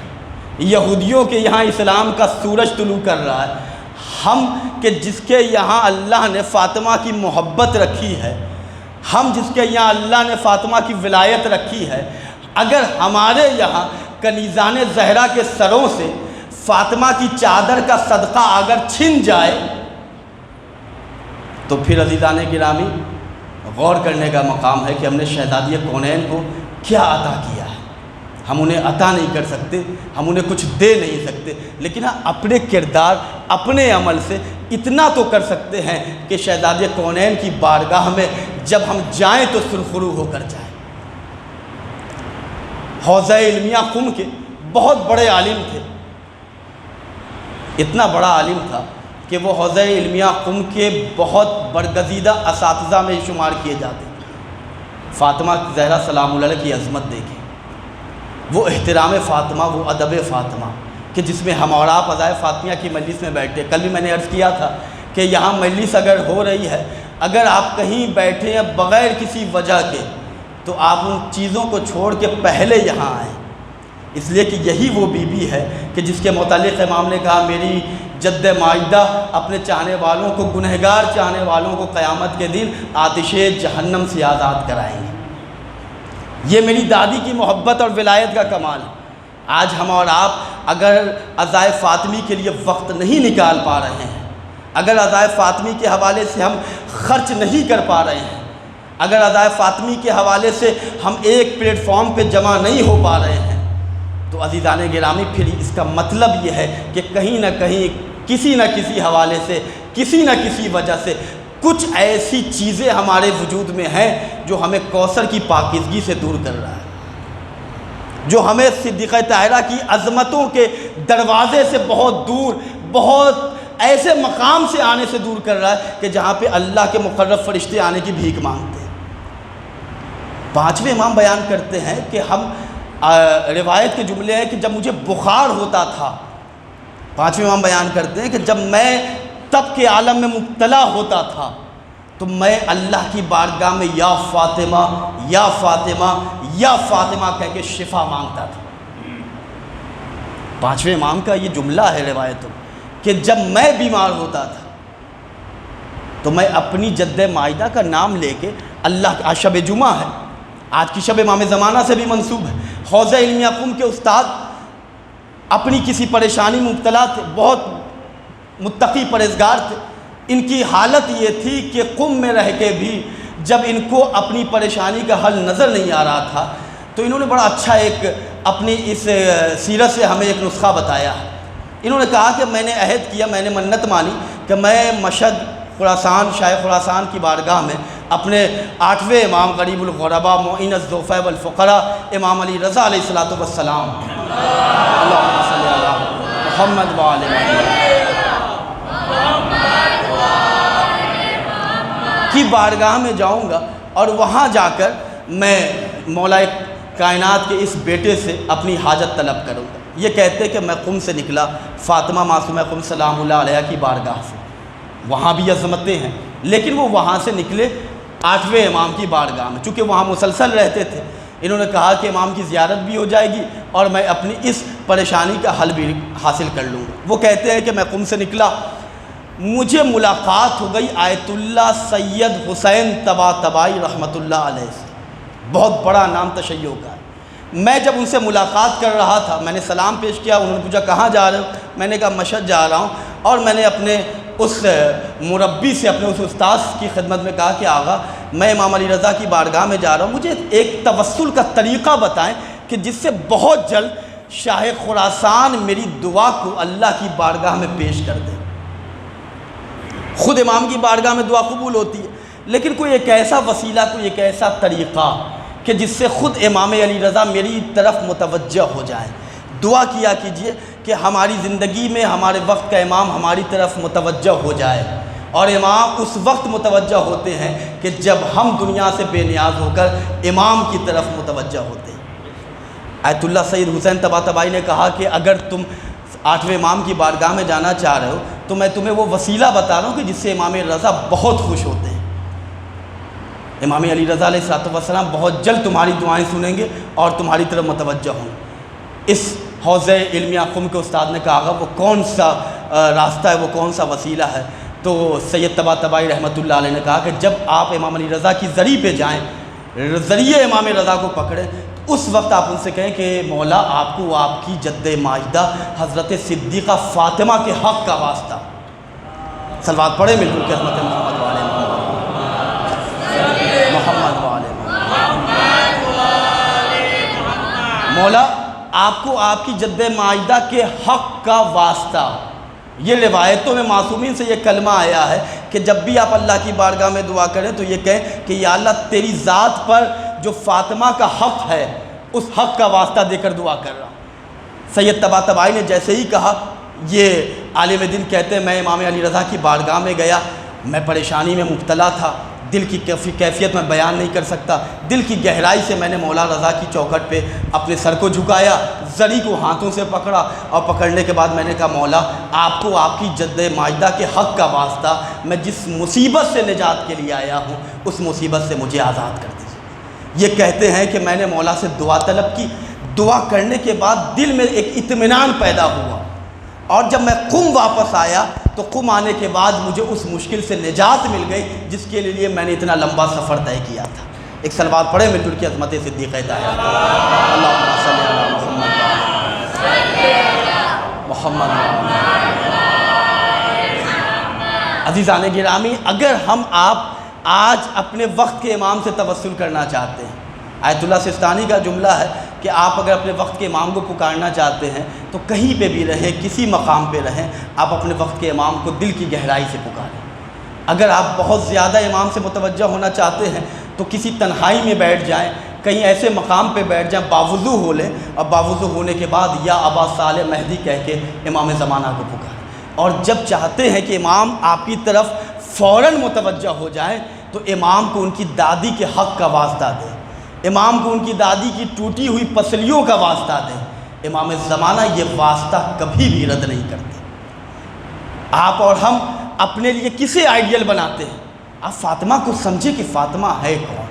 یہودیوں کے یہاں اسلام کا سورج طلوع کر رہا ہے۔ ہم کہ جس کے یہاں اللہ نے فاطمہ کی محبت رکھی ہے، ہم جس کے یہاں اللہ نے فاطمہ کی ولایت رکھی ہے، اگر ہمارے یہاں کنیزان زہرا کے سروں سے فاطمہ کی چادر کا صدقہ اگر چھن جائے تو پھر عزیزان گرامی غور کرنے کا مقام ہے کہ ہم نے شہزادی کونین کو کیا عطا کیا ہے۔ ہم انہیں عطا نہیں کر سکتے، ہم انہیں کچھ دے نہیں سکتے، لیکن ہاں اپنے کردار اپنے عمل سے اتنا تو کر سکتے ہیں کہ شہزادی کونین کی بارگاہ میں جب ہم جائیں تو سرخرو ہو کر جائیں۔ حوزہ علمیہ قم کے بہت بڑے عالم تھے، اتنا بڑا عالم تھا کہ وہ حوزہ علمیہ قم کے بہت برگزیدہ اساتذہ میں شمار کیے جاتے ہیں۔ فاطمہ زہرا سلام اللہ علیہ کی عظمت دیکھیں، وہ احترام فاطمہ، وہ ادب فاطمہ کہ جس میں ہم اور آپ عزائے فاطمیہ کی مجلس میں بیٹھے۔ کل بھی میں نے عرض کیا تھا کہ یہاں مجلس اگر ہو رہی ہے، اگر آپ کہیں بیٹھے ہیں بغیر کسی وجہ کے تو آپ ان چیزوں کو چھوڑ کے پہلے یہاں آئیں، اس لیے کہ یہی وہ بی بی ہے کہ جس کے متعلق امام نے کہا میری جد مائدہ اپنے چاہنے والوں کو، گنہگار چاہنے والوں کو قیامت کے دن آتش جہنم سے آزاد کرائیں گے۔ یہ میری دادی کی محبت اور ولایت کا کمال ہے۔ آج ہم اور آپ اگر عزائے فاطمی کے لیے وقت نہیں نکال پا رہے ہیں، اگر عزائے فاطمی کے حوالے سے ہم خرچ نہیں کر پا رہے ہیں، اگر عزائے فاطمی کے حوالے سے ہم ایک پلیٹ فارم پہ جمع نہیں ہو پا رہے ہیں، تو عزیزان گرامی پھر اس کا مطلب یہ ہے کہ کہیں نہ کہیں کسی نہ کسی حوالے سے، کسی نہ کسی وجہ سے کچھ ایسی چیزیں ہمارے وجود میں ہیں جو ہمیں کوثر کی پاکیزگی سے دور کر رہا ہے، جو ہمیں صدیقہ طاہرہ کی عظمتوں کے دروازے سے بہت دور، بہت ایسے مقام سے آنے سے دور کر رہا ہے کہ جہاں پہ اللہ کے مقرب فرشتے آنے کی بھیک مانگتے ہیں۔ پانچویں امام بیان کرتے ہیں کہ ہم روایت کے جملے ہیں کہ جب مجھے بخار ہوتا تھا، پانچویں امام بیان کرتے ہیں کہ جب میں تب کے عالم میں مبتلا ہوتا تھا تو میں اللہ کی بارگاہ میں یا فاطمہ یا فاطمہ یا فاطمہ کہہ کے شفا مانگتا تھا۔ پانچویں امام کا یہ جملہ ہے روایتوں کہ جب میں بیمار ہوتا تھا تو میں اپنی جد مائدہ کا نام لے کے اللہ کا، شب جمعہ ہے، آج کی شب امام زمانہ سے بھی منسوب ہے، حوزہ علمیہ قم کے استاد اپنی کسی پریشانی میں مبتلا تھے، بہت متقی پرہیزگار تھے، ان کی حالت یہ تھی کہ قم میں رہ کے بھی جب ان کو اپنی پریشانی کا حل نظر نہیں آ رہا تھا تو انہوں نے بڑا اچھا ایک اپنی اس سیرت سے ہمیں ایک نسخہ بتایا ہے۔ انہوں نے کہا کہ میں نے عہد کیا، میں نے منت مانی کہ میں مشہد خراسان، شاہ خراسان کی بارگاہ میں اپنے 8ویں امام غریب الغرباء معین الضعفاء والفقراء امام علی رضا علیہ الصلوۃ والسلام اللہم صلی علی محمد وآل محمد کی بارگاہ میں جاؤں گا اور وہاں جا کر میں مولا کائنات کے اس بیٹے سے اپنی حاجت طلب کروں گا۔ یہ کہتے کہ میں قم سے نکلا، فاطمہ معصومہ قم سلام اللہ علیہ کی بارگاہ سے، وہاں بھی عظمتیں ہیں، لیکن وہ وہاں سے نکلے 8ویں امام کی بارگاہ میں، چونکہ وہاں مسلسل رہتے تھے۔ انہوں نے کہا کہ امام کی زیارت بھی ہو جائے گی اور میں اپنی اس پریشانی کا حل بھی حاصل کر لوں گا۔ وہ کہتے ہیں کہ میں قم سے نکلا، مجھے ملاقات ہو گئی آیت اللہ سید حسین طباطبائی رحمۃ اللہ علیہ سے، بہت بڑا نام تشیع کا ہے۔ میں جب ان سے ملاقات کر رہا تھا، میں نے سلام پیش کیا، انہوں نے پوچھا کہاں جا رہے ہو؟ میں نے کہا مشہد جا رہا ہوں، اور میں نے اپنے اس مربی سے، اپنے اس استاذ کی خدمت میں کہا کہ آغا میں امام علی رضا کی بارگاہ میں جا رہا ہوں، مجھے ایک توسل کا طریقہ بتائیں کہ جس سے بہت جلد شاہ خراسان میری دعا کو اللہ کی بارگاہ میں پیش کر دے۔ خود امام کی بارگاہ میں دعا قبول ہوتی ہے، لیکن کوئی ایک ایسا وسیلہ، کوئی ایک ایسا طریقہ کہ جس سے خود امام علی رضا میری طرف متوجہ ہو جائیں۔ دعا کیا کیجئے کہ ہماری زندگی میں ہمارے وقت کا امام ہماری طرف متوجہ ہو جائے، اور امام اس وقت متوجہ ہوتے ہیں کہ جب ہم دنیا سے بے نیاز ہو کر امام کی طرف متوجہ ہوتے ہیں۔ آیت اللہ سید حسین طباطبائی نے کہا کہ اگر تم 8ویں امام کی بارگاہ میں جانا چاہ رہے ہو تو میں تمہیں وہ وسیلہ بتا رہا ہوں کہ جس سے امام رضا بہت خوش ہوتے ہیں۔ امام علی رضا علیہ السلام بہت جلد تمہاری دعائیں سنیں گے اور تمہاری طرف متوجہ ہوں گے۔ اس حوض علمیہ قم کے استاد نے کہا وہ کون سا راستہ ہے، وہ کون سا وسیلہ ہے؟ تو سید طباطبائی رحمۃ اللہ علیہ نے کہا کہ جب آپ امام علی رضا کی زری پہ جائیں، ذریعے امام رضا کو پکڑیں، اس وقت آپ ان سے کہیں کہ مولا آپ کو آپ کی جد ماجدہ حضرت صدیقہ فاطمہ کے حق کا واسطہ۔ صلوات پڑھیں مل کر کہ عظمت محمد والے محمد والے مولا آپ کو آپ کی جد ماجدہ کے حق کا واسطہ۔ یہ روایتوں میں معصومین سے یہ کلمہ آیا ہے کہ جب بھی آپ اللہ کی بارگاہ میں دعا کریں تو یہ کہیں کہ یا اللہ تیری ذات پر جو فاطمہ کا حق ہے اس حق کا واسطہ دے کر دعا کر رہا ہوں۔ سید طباطبائی نے جیسے ہی کہا، یہ عالم دین کہتے ہیں میں امام علی رضا کی بارگاہ میں گیا، میں پریشانی میں مبتلا تھا، دل کی کیفیت میں بیان نہیں کر سکتا، دل کی گہرائی سے میں نے مولا رضا کی چوکھٹ پہ اپنے سر کو جھکایا، زری کو ہاتھوں سے پکڑا، اور پکڑنے کے بعد میں نے کہا مولا آپ کو آپ کی جد ماجدہ کے حق کا واسطہ، میں جس مصیبت سے نجات کے لیے آیا ہوں اس مصیبت سے مجھے آزاد کر دیجیے۔ یہ کہتے ہیں کہ میں نے مولا سے دعا طلب کی، دعا کرنے کے بعد دل میں ایک اطمینان پیدا ہوا، اور جب میں قم واپس آیا تو قم آنے کے بعد مجھے اس مشکل سے نجات مل گئی جس کے لیے میں نے اتنا لمبا سفر طے کیا تھا۔ ایک صلوات پڑھیں مل جل کے عظمت صدیقہ طاہرہ اللہم صلی علی محمد عزیزان گرامی، اگر ہم آپ آج اپنے وقت کے امام سے توسل کرنا چاہتے ہیں، آیت اللہ سستانی کا جملہ ہے کہ آپ اگر اپنے وقت کے امام کو پکارنا چاہتے ہیں تو کہیں پہ بھی رہیں، کسی مقام پہ رہیں، آپ اپنے وقت کے امام کو دل کی گہرائی سے پکاریں۔ اگر آپ بہت زیادہ امام سے متوجہ ہونا چاہتے ہیں تو کسی تنہائی میں بیٹھ جائیں، کہیں ایسے مقام پہ بیٹھ جائیں، باوضو ہو لیں، اور باوضو ہونے کے بعد یا ابا صالح مہدی کہہ کے امام زمانہ کو پکاریں۔ اور جب چاہتے ہیں کہ امام آپ کی طرف فوراً متوجہ ہو جائیں تو امام کو ان کی دادی کے حق کا واسطہ دیں، امام کو ان کی دادی کی ٹوٹی ہوئی پسلیوں کا واسطہ دیں۔ امام زمانہ یہ واسطہ کبھی بھی رد نہیں کرتے۔ آپ اور ہم اپنے لیے کسے آئیڈیل بناتے ہیں؟ آپ فاطمہ کو سمجھے کہ فاطمہ ہے کون؟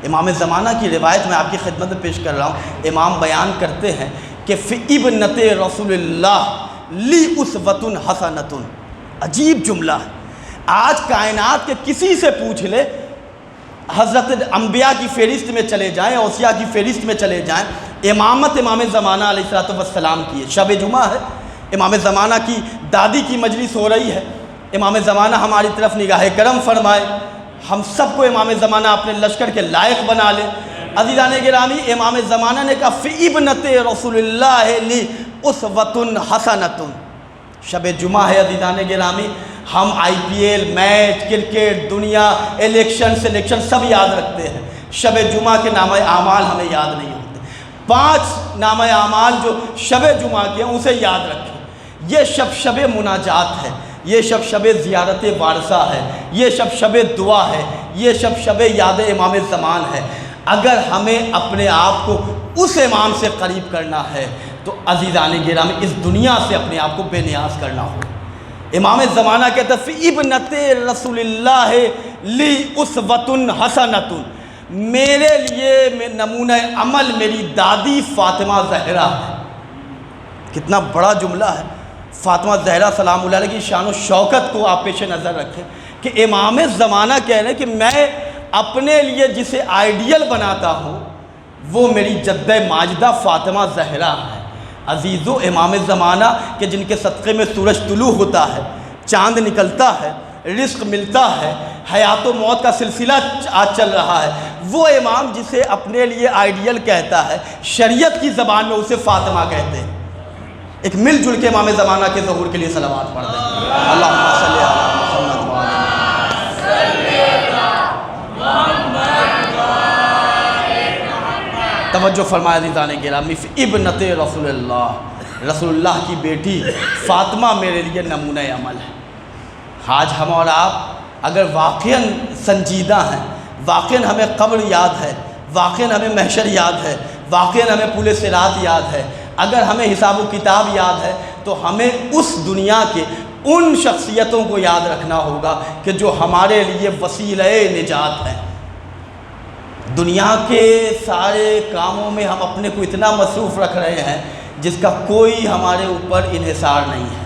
امام زمانہ کی روایت میں آپ کی خدمت میں پیش کر رہا ہوں۔ امام بیان کرتے ہیں کہ فی ابنت رسول اللہ لی اسوۃ حسنۃ۔ عجیب جملہ ہے۔ آج کائنات کے کسی سے پوچھ لے، حضرت انبیاء کی فہرست میں چلے جائیں، اوصیاء کی فہرست میں چلے جائیں، امامت امام زمانہ علیہ السلام کی ہے۔ شب جمعہ ہے، امام زمانہ کی دادی کی مجلس ہو رہی ہے، امام زمانہ ہماری طرف نگاہ کرم فرمائے، ہم سب کو امام زمانہ اپنے لشکر کے لائق بنا لے۔ عزیزان گرامی، امام زمانہ نے کہا فی ابنت رسول اللہ لی اسوۃ حسنۃ۔ شب جمعہ ہے عزیزان گرامی، ہم آئی پی ایل، میچ، کرکٹ، دنیا، الیکشن سلیکشن سب یاد رکھتے ہیں، شب جمعہ کے نامہ اعمال ہمیں یاد نہیں ہوتے۔ 5 نامہ اعمال جو شب جمعہ کے ہیں اسے یاد رکھیں۔ یہ شب مناجات ہے، یہ شب زیارت وارثہ ہے، یہ شب دعا ہے، یہ شب یاد امام زمان ہے۔ اگر ہمیں اپنے آپ کو اس امام سے قریب کرنا ہے تو عزیزان گرامی اس دنیا سے اپنے آپ کو بے نیاز کرنا ہوگا۔ امام زمانہ کہتا ہے فی ابنت رسول اللہ لی اسوۃ حسنۃ، میرے لیے نمونہ عمل میری دادی فاطمہ زہرا ہے۔ کتنا بڑا جملہ ہے۔ فاطمہ زہرا سلام اللہ علیہ کی شان و شوکت کو آپ پیش نظر رکھیں کہ امام زمانہ کہہ رہے ہیں کہ میں اپنے لیے جسے آئیڈیل بناتا ہوں وہ میری جد ماجدہ فاطمہ زہرا ہے۔ عزیزو، امام زمانہ کہ جن کے صدقے میں سورج طلوع ہوتا ہے، چاند نکلتا ہے، رزق ملتا ہے، حیات و موت کا سلسلہ آج چل رہا ہے، وہ امام جسے اپنے لیے آئیڈیل کہتا ہے، شریعت کی زبان میں اسے فاطمہ کہتے ہیں۔ ایک مل جل کے امام زمانہ کے ظہور کے لیے صلوات پڑھ دیں۔ اللہم صلی علی محمد توجہ فرمائے عزیزان گرامی، ابنت رسول اللہ، رسول اللہ کی بیٹی فاطمہ میرے لیے نمونہ عمل ہے۔ آج ہم اور آپ اگر واقعاً سنجیدہ ہیں، واقعاً ہمیں قبر یاد ہے، واقعاً ہمیں محشر یاد ہے، واقعاً ہمیں پل صراط یاد ہے، اگر ہمیں حساب و کتاب یاد ہے، تو ہمیں اس دنیا کے ان شخصیتوں کو یاد رکھنا ہوگا کہ جو ہمارے لیے وسیلہ نجات ہے۔ دنیا کے سارے کاموں میں ہم اپنے کو اتنا مصروف رکھ رہے ہیں جس کا کوئی ہمارے اوپر انحصار نہیں ہے۔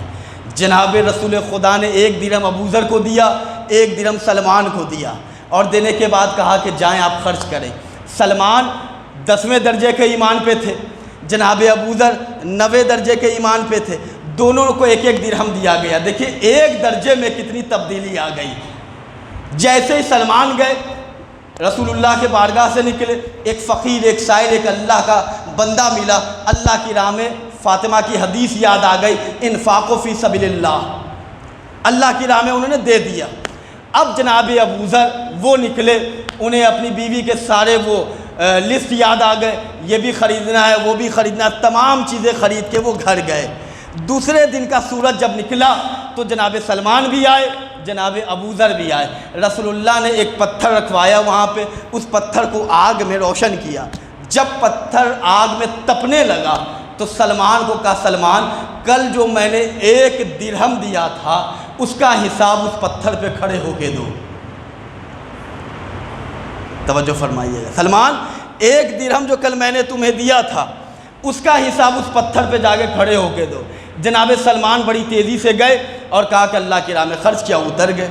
جناب رسول خدا نے 1 درہم ابوذر کو دیا، 1 درہم سلمان کو دیا، اور دینے کے بعد کہا کہ جائیں آپ خرچ کریں۔ سلمان 10ویں درجے کے ایمان پہ تھے، جناب ابوذر 9ویں درجے کے ایمان پہ تھے، دونوں کو 1 درہم دیا گیا۔ دیکھیں 1 درجے میں کتنی تبدیلی آ گئی۔ جیسے ہی سلمان گئے، رسول اللہ کے بارگاہ سے نکلے، ایک فقیر، ایک سائل، ایک اللہ کا بندہ ملا، اللہ کی راہ میں فاطمہ کی حدیث یاد آ گئی، انفاق فی سبیل اللہ، اللہ کی راہ میں انہوں نے دے دیا۔ اب جناب ابوذر وہ نکلے، انہیں اپنی بیوی کے سارے وہ لسٹ یاد آ گئے، یہ بھی خریدنا ہے، وہ بھی خریدنا ہے، تمام چیزیں خرید کے وہ گھر گئے۔ دوسرے دن کا سورج جب نکلا تو جناب سلمان بھی آئے، جناب ابوذر بھی آئے۔ رسول اللہ نے ایک پتھر رکھوایا وہاں پہ، اس پتھر کو آگ میں روشن کیا۔ جب پتھر آگ میں تپنے لگا تو سلمان کو کہا، سلمان کل جو میں نے 1 درہم دیا تھا اس کا حساب اس پتھر پہ کھڑے ہو کے دو۔ توجہ فرمائیے گا، سلمان 1 درہم جو کل میں نے تمہیں دیا تھا اس کا حساب اس پتھر پہ جا کے کھڑے ہو کے دو۔ جناب سلمان بڑی تیزی سے گئے اور کہا کہ اللہ کی راہ میں خرچ کیا، اتر گئے۔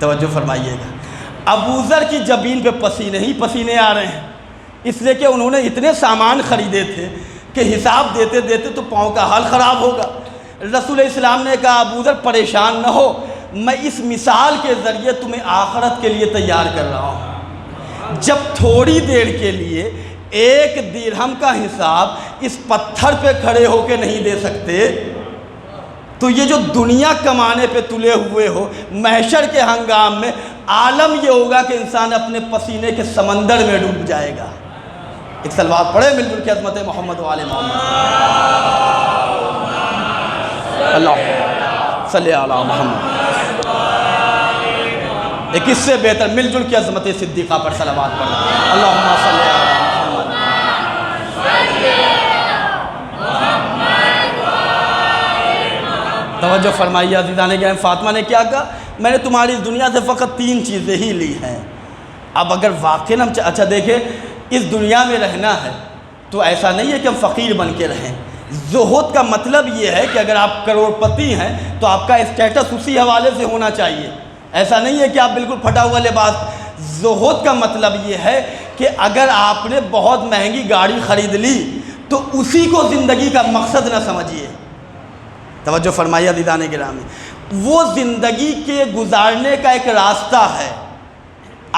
توجہ فرمائیے گا، ابوذر کی جبین پہ پسینے ہی پسینے آ رہے ہیں، اس لیے کہ انہوں نے اتنے سامان خریدے تھے کہ حساب دیتے دیتے تو پاؤں کا حال خراب ہوگا۔ رسول اسلام نے کہا، ابوذر پریشان نہ ہو، میں اس مثال کے ذریعے تمہیں آخرت کے لیے تیار کر رہا ہوں۔ جب تھوڑی دیر کے لیے 1 درہم کا حساب اس پتھر پہ کھڑے ہو کے نہیں دے سکتے، تو یہ جو دنیا کمانے پہ تلے ہوئے ہو، محشر کے ہنگام میں عالم یہ ہوگا کہ انسان اپنے پسینے کے سمندر میں ڈوب جائے گا۔ ایک صلوات پڑھے مل جل کے عظمت محمد و آل محمد۔ اللہ صلی علی محمد۔ ایک اس سے بہتر مل جل کے عظمت صدیقہ پر صلوات پڑھیں، اللہم صلی علی محمد۔ توجہ فرمائیے عزیزان گرامی، فاطمہ نے کیا کہا، میں نے تمہاری اس دنیا سے فقط 3 چیزیں ہی لی ہیں۔ اب اگر واقعی ہم اچھا دیکھیں، اس دنیا میں رہنا ہے تو ایسا نہیں ہے کہ ہم فقیر بن کے رہیں۔ زہد کا مطلب یہ ہے کہ اگر آپ کروڑ پتی ہیں تو آپ کا اسٹیٹس اسی حوالے سے ہونا چاہیے، ایسا نہیں ہے کہ آپ بالکل پھٹا ہوا لباس۔ زہد کا مطلب یہ ہے کہ اگر آپ نے بہت مہنگی گاڑی خرید لی تو اسی کو زندگی کا مقصد نہ سمجھیے۔ توجہ فرمائیے عزیزان گرامی، وہ زندگی کے گزارنے کا ایک راستہ ہے۔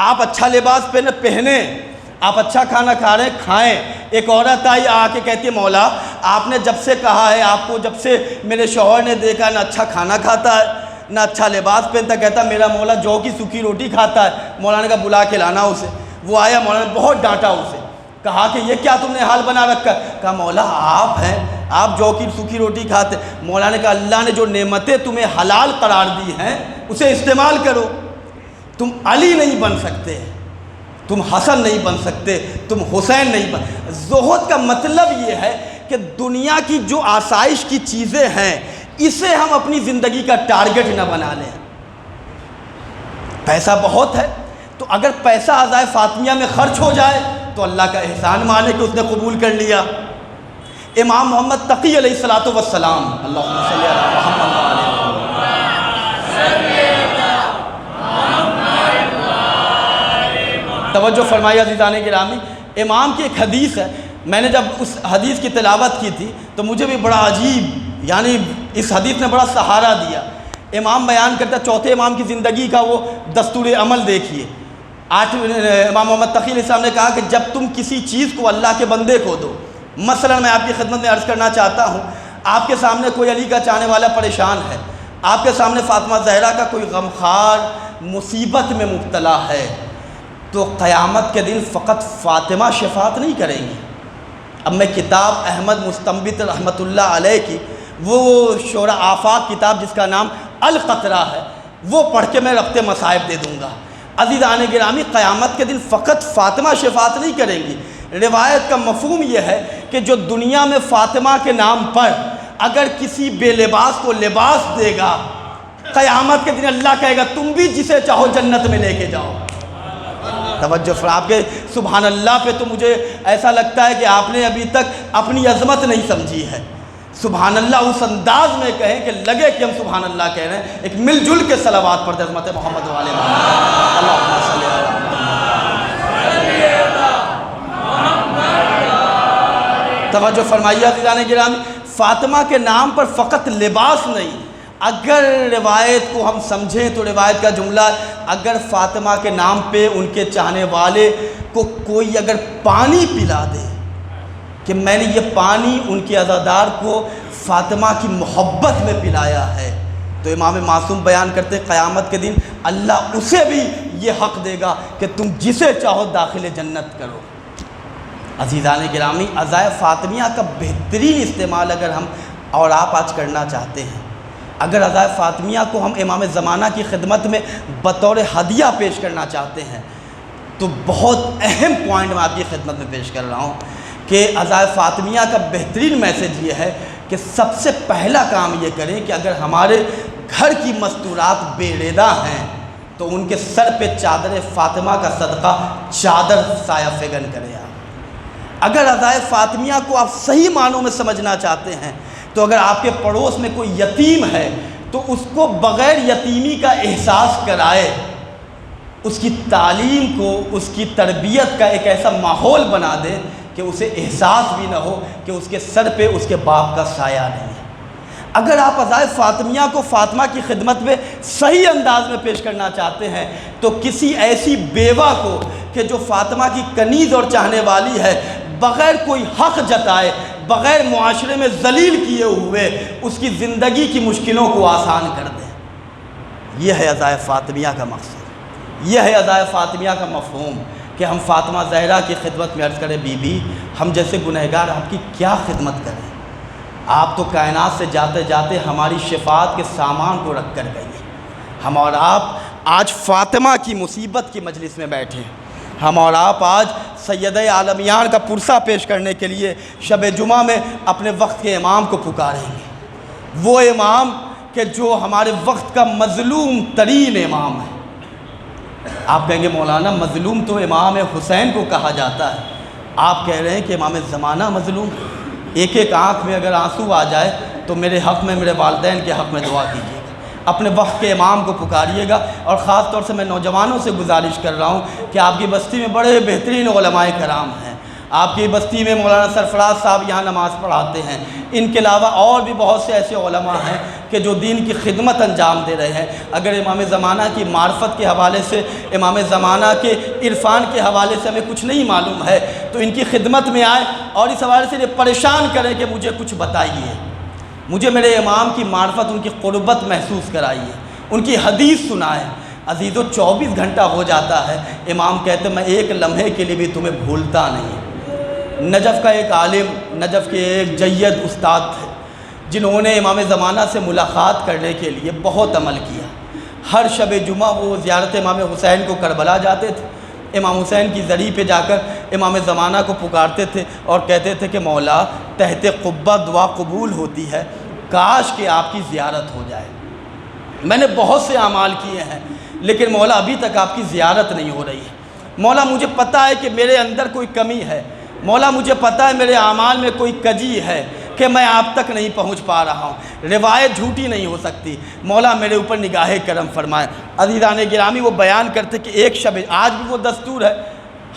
آپ اچھا لباس پہنیں، آپ اچھا کھانا کھا رہے ہیں، کھائیں۔ ایک عورت آئی آ کے کہتی ہے، مولا آپ نے جب سے کہا ہے، آپ کو جب سے میرے شوہر نے دیکھا نہ اچھا کھانا کھاتا ہے نہ اچھا لباس پہنتا، کہتا میرا مولا جو کی سوکھی روٹی کھاتا ہے۔ مولا نے کہا بلا کے لانا اسے۔ وہ آیا، مولا نے بہت ڈانٹا اسے، کہا کہ یہ کیا تم نے حال بنا رکھا ہے؟ کہا مولا آپ ہیں، آپ جو کی سوکھی روٹی کھاتے۔ مولا نے کہا اللہ نے جو نعمتیں تمہیں حلال قرار دی ہیں اسے استعمال کرو۔ تم علی نہیں بن سکتے، تم حسن نہیں بن سکتے، تم حسین نہیں بن۔ زہد کا مطلب یہ ہے کہ دنیا کی جو آسائش کی چیزیں ہیں اسے ہم اپنی زندگی کا ٹارگٹ نہ بنا لیں۔ پیسہ بہت ہے تو اگر پیسہ عزائے فاطمیہ میں خرچ ہو جائے تو اللہ کا احسان مانے کہ اس نے قبول کر لیا۔ امام محمد تقی علیہ الصلوۃ والسلام، اللہم صلی علی محمد و آل محمد۔ توجہ فرمائیے عزیزان گرامی، امام کی ایک حدیث ہے، میں نے جب اس حدیث کی تلاوت کی تھی تو مجھے بھی بڑا عجیب، یعنی اس حدیث نے بڑا سہارا دیا۔ امام بیان کرتا ہے، چوتھے امام کی زندگی کا وہ دستور عمل دیکھیے۔ امام محمد تقی علیہ السلام نے کہا کہ جب تم کسی چیز کو اللہ کے بندے کو دو، مثلا میں آپ کی خدمت میں عرض کرنا چاہتا ہوں، آپ کے سامنے کوئی علی کا چاہنے والا پریشان ہے، آپ کے سامنے فاطمہ زہرا کا کوئی غمخوار مصیبت میں مبتلا ہے، تو قیامت کے دن فقط فاطمہ شفاعت نہیں کریں گی۔ اب میں کتاب احمد مستنبط رحمۃ اللہ علیہ کی وہ شورى آفاق کتاب جس کا نام القطرہ ہے وہ پڑھ کے میں ربط مصائب دے دوں گا۔ عزیزان گرامی، قیامت کے دن فقط فاطمہ شفاعت نہیں کریں گی۔ روایت کا مفہوم یہ ہے کہ جو دنیا میں فاطمہ کے نام پر اگر کسی بے لباس کو لباس دے گا، قیامت کے دن اللہ کہے گا تم بھی جسے چاہو جنت میں لے کے جاؤ۔ توجہ فرما، آپ کے سبحان اللہ پہ تو مجھے ایسا لگتا ہے کہ آپ نے ابھی تک اپنی عظمت نہیں سمجھی ہے۔ سبحان اللہ اس انداز میں کہیں کہ لگے کہ ہم سبحان اللہ کہہ رہے ہیں۔ ایک مل جل کے صلوات پڑھتے عظمت محمد والے محمد، اللہم صلی علی محمد۔ توجہ فرمائیے عزیزان گرامی، فاطمہ کے نام پر فقط لباس نہیں، اگر روایت کو ہم سمجھیں تو روایت کا جملہ اگر فاطمہ کے نام پہ ان کے چاہنے والے کو کوئی اگر پانی پلا دے کہ میں نے یہ پانی ان کے عزادار کو فاطمہ کی محبت میں پلایا ہے، تو امام معصوم بیان کرتے قیامت کے دن اللہ اسے بھی یہ حق دے گا کہ تم جسے چاہو داخل جنت کرو۔ عزیزان گرامی، عزائے فاطمیہ کا بہترین استعمال اگر ہم اور آپ آج کرنا چاہتے ہیں، اگر عزائے فاطمیہ کو ہم امام زمانہ کی خدمت میں بطور ہدیہ پیش کرنا چاہتے ہیں، تو بہت اہم پوائنٹ میں آپ کی خدمت میں پیش کر رہا ہوں کہ عزائے فاطمیہ کا بہترین میسج یہ ہے کہ سب سے پہلا کام یہ کریں کہ اگر ہمارے گھر کی مستورات بے ردہ ہیں تو ان کے سر پہ چادر فاطمہ کا صدقہ چادر سایہ فگن کریں۔ اگر عزائے فاطمیہ کو آپ صحیح معنوں میں سمجھنا چاہتے ہیں تو اگر آپ کے پڑوس میں کوئی یتیم ہے تو اس کو بغیر یتیمی کا احساس کرائے، اس کی تعلیم کو، اس کی تربیت کا ایک ایسا ماحول بنا دے کہ اسے احساس بھی نہ ہو کہ اس کے سر پہ اس کے باپ کا سایہ نہیں ہے۔ اگر آپ عزائے فاطمیہ کو فاطمہ کی خدمت میں صحیح انداز میں پیش کرنا چاہتے ہیں تو کسی ایسی بیوہ کو کہ جو فاطمہ کی کنیز اور چاہنے والی ہے، بغیر کوئی حق جتائے، بغیر معاشرے میں ذلیل کیے ہوئے اس کی زندگی کی مشکلوں کو آسان کر دیں۔ یہ ہے عزائے فاطمیہ کا مقصد، یہ ہے عزائے فاطمیہ کا مفہوم کہ ہم فاطمہ زہرا کی خدمت میں عرض کریں بی بی ہم جیسے گنہگار آپ کی کیا خدمت کریں، آپ تو کائنات سے جاتے جاتے ہماری شفاعت کے سامان کو رکھ کر گئی ہیں۔ ہم اور آپ آج فاطمہ کی مصیبت کی مجلس میں بیٹھے ہیں، ہم اور آپ آج سید عالمیان کا پرسہ پیش کرنے کے لیے شب جمعہ میں اپنے وقت کے امام کو پکاریں گے، وہ امام کہ جو ہمارے وقت کا مظلوم ترین امام ہے۔ آپ کہیں گے مولانا مظلوم تو امام حسین کو کہا جاتا ہے، آپ کہہ رہے ہیں کہ امام زمانہ مظلوم؟ ایک ایک آنکھ میں اگر آنسو آ جائے تو میرے حق میں، میرے والدین کے حق میں دعا کیجیے گا، اپنے وقت کے امام کو پکاریے گا۔ اور خاص طور سے میں نوجوانوں سے گزارش کر رہا ہوں کہ آپ کی بستی میں بڑے بہترین علماء کرام ہیں، آپ کی بستی میں مولانا سرفراز صاحب یہاں نماز پڑھاتے ہیں، ان کے علاوہ اور بھی بہت سے ایسے علماء ہیں کہ جو دین کی خدمت انجام دے رہے ہیں۔ اگر امام زمانہ کی معرفت کے حوالے سے، امام زمانہ کے عرفان کے حوالے سے ہمیں کچھ نہیں معلوم ہے تو ان کی خدمت میں آئے اور اس حوالے سے یہ پریشان کریں کہ مجھے کچھ بتائیے، مجھے میرے امام کی معرفت، ان کی قربت محسوس کرائیے، ان کی حدیث سنائیں۔ عزیزو 24 گھنٹہ ہو جاتا ہے، امام کہتے میں ایک لمحے کے لیے بھی تمہیں بھولتا نہیں۔ نجف کا ایک عالم، نجف کے ایک جید استاد تھے جنہوں نے امام زمانہ سے ملاقات کرنے کے لیے بہت عمل کیا۔ ہر شب جمعہ وہ زیارت امام حسین کو کربلا جاتے تھے، امام حسین کی زری پہ جا کر امام زمانہ کو پکارتے تھے اور کہتے تھے کہ مولا تحت قبہ دعا قبول ہوتی ہے، کاش کہ آپ کی زیارت ہو جائے، میں نے بہت سے اعمال کیے ہیں لیکن مولا ابھی تک آپ کی زیارت نہیں ہو رہی ہے، مولا مجھے پتہ ہے کہ میرے اندر کوئی کمی ہے، مولا مجھے پتہ ہے میرے اعمال میں کوئی کجی ہے کہ میں آپ تک نہیں پہنچ پا رہا ہوں، روایت جھوٹی نہیں ہو سکتی، مولا میرے اوپر نگاہ کرم فرمائیں۔ عزیزان گرامی وہ بیان کرتے کہ ایک شب، آج بھی وہ دستور ہے،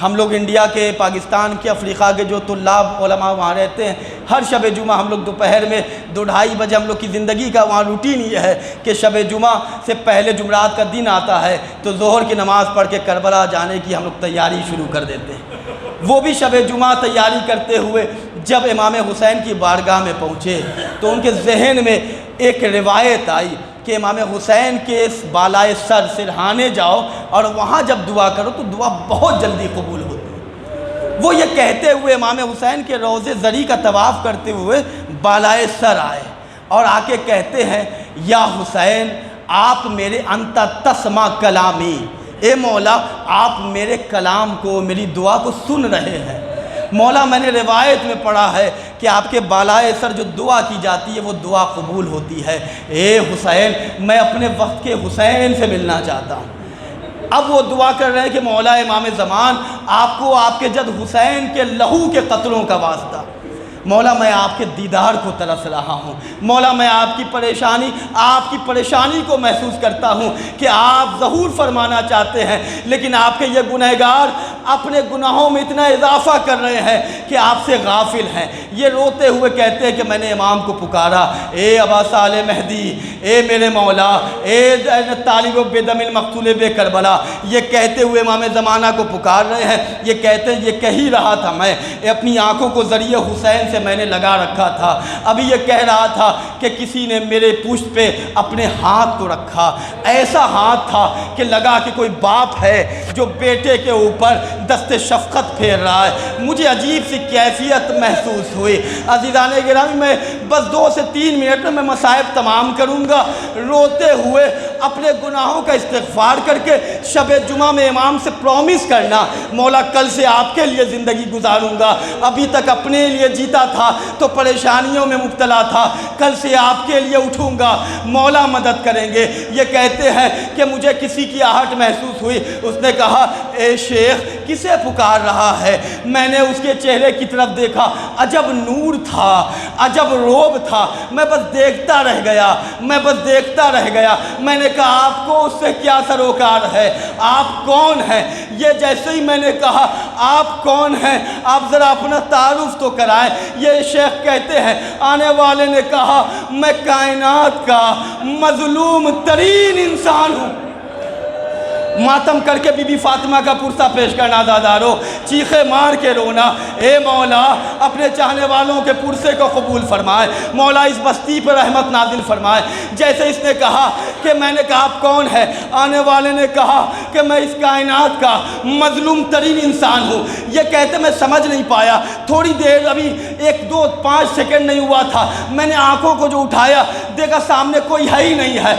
ہم لوگ انڈیا کے، پاکستان کے، افریقہ کے جو طلاب علماء وہاں رہتے ہیں، ہر شب جمعہ ہم لوگ دوپہر میں 2-2:30 بجے ہم لوگ کی زندگی کا وہاں روٹین یہ ہے کہ شب جمعہ سے پہلے جمعرات کا دن آتا ہے تو ظہر کی نماز پڑھ کے کربلا جانے کی ہم لوگ تیاری شروع کر دیتے ہیں۔ وہ بھی شب جمعہ تیاری کرتے ہوئے جب امام حسین کی بارگاہ میں پہنچے تو ان کے ذہن میں ایک روایت آئی کہ امام حسین کے اس بالائے سر سرہانے جاؤ اور وہاں جب دعا کرو تو دعا بہت جلدی قبول ہوتی ہے۔ وہ یہ کہتے ہوئے امام حسین کے روضے زری کا طواف کرتے ہوئے بالائے سر آئے اور آ کے کہتے ہیں یا حسین آپ میرے انت تسمع کلامی، اے مولا آپ میرے کلام کو، میری دعا کو سن رہے ہیں۔ مولا میں نے روایت میں پڑھا ہے کہ آپ کے بالائے سر جو دعا کی جاتی ہے وہ دعا قبول ہوتی ہے۔ اے حسین میں اپنے وقت کے حسین سے ملنا چاہتا ہوں۔ اب وہ دعا کر رہے ہیں کہ مولا امام زمان آپ کو آپ کے جد حسین کے لہو کے قطروں کا واسطہ، مولا میں آپ کے دیدار کو ترس رہا ہوں، مولا میں آپ کی پریشانی کو محسوس کرتا ہوں کہ آپ ظہور فرمانا چاہتے ہیں لیکن آپ کے یہ گنہگار اپنے گناہوں میں اتنا اضافہ کر رہے ہیں کہ آپ سے غافل ہیں۔ یہ روتے ہوئے کہتے ہیں کہ میں نے امام کو پکارا، اے ابا صالح مہدی، اے میرے مولا، اے طالب بدم المقتول بے کربلا۔ یہ کہتے ہوئے امام زمانہ کو پکار رہے ہیں۔ یہ کہتے ہیں یہ کہہ ہی رہا تھا میں اپنی آنکھوں کو ذریعہ حسین سے میں نے لگا رکھا تھا، ابھی یہ کہہ رہا تھا کہ کسی نے میرے پشت پہ اپنے ہاتھ کو رکھا، ایسا ہاتھ تھا کہ لگا کہ کوئی باپ ہے جو بیٹے کے اوپر دست شفقت پھیر رہا ہے۔ مجھے عجیب سی کیفیت محسوس ہوئی۔ عزیزان گرامی میں بس 2 سے 3 منٹ میں مصائب تمام کروں گا۔ روتے ہوئے اپنے گناہوں کا استغفار کر کے شب جمعہ میں امام سے پرومس کرنا، مولا کل سے آپ کے لیے زندگی گزاروں گا، ابھی تک اپنے لیے جیتا تھا تو پریشانیوں میں مبتلا تھا، کل سے آپ کے لیے اٹھوں گا، مولا مدد کریں گے۔ یہ کہتے ہیں کہ مجھے کسی کی آہٹ محسوس ہوئی۔ اس نے کہا اے شیخ کسے پکار رہا ہے؟ میں نے اس کے چہرے کی طرف دیکھا، عجب نور تھا، عجب روب تھا، میں بس دیکھتا رہ گیا، میں نے کہا آپ کو اس سے کیا سروکار ہے؟ آپ کون ہیں؟ یہ جیسے ہی میں نے کہا آپ کون ہیں، آپ ذرا اپنا تعارف تو کرائیں۔ یہ شیخ کہتے ہیں آنے والے نے کہا میں کائنات کا مظلوم ترین انسان ہوں۔ ماتم کر کے بی بی فاطمہ کا پرسہ پیش کرنا دادارو، چیخے مار کے رونا، اے مولا اپنے چاہنے والوں کے پرسے کو قبول فرمائے، مولا اس بستی پر رحمت نازل فرمائے۔ جیسے اس نے کہا کہ میں نے کہا آپ کون ہے، آنے والے نے کہا کہ میں اس کائنات کا مظلوم ترین انسان ہوں۔ یہ کہتے میں سمجھ نہیں پایا، تھوڑی دیر ابھی 1 2 5 سیکنڈ نہیں ہوا تھا، میں نے آنکھوں کو جو اٹھایا دیکھا سامنے کوئی ہے ہی نہیں ہے۔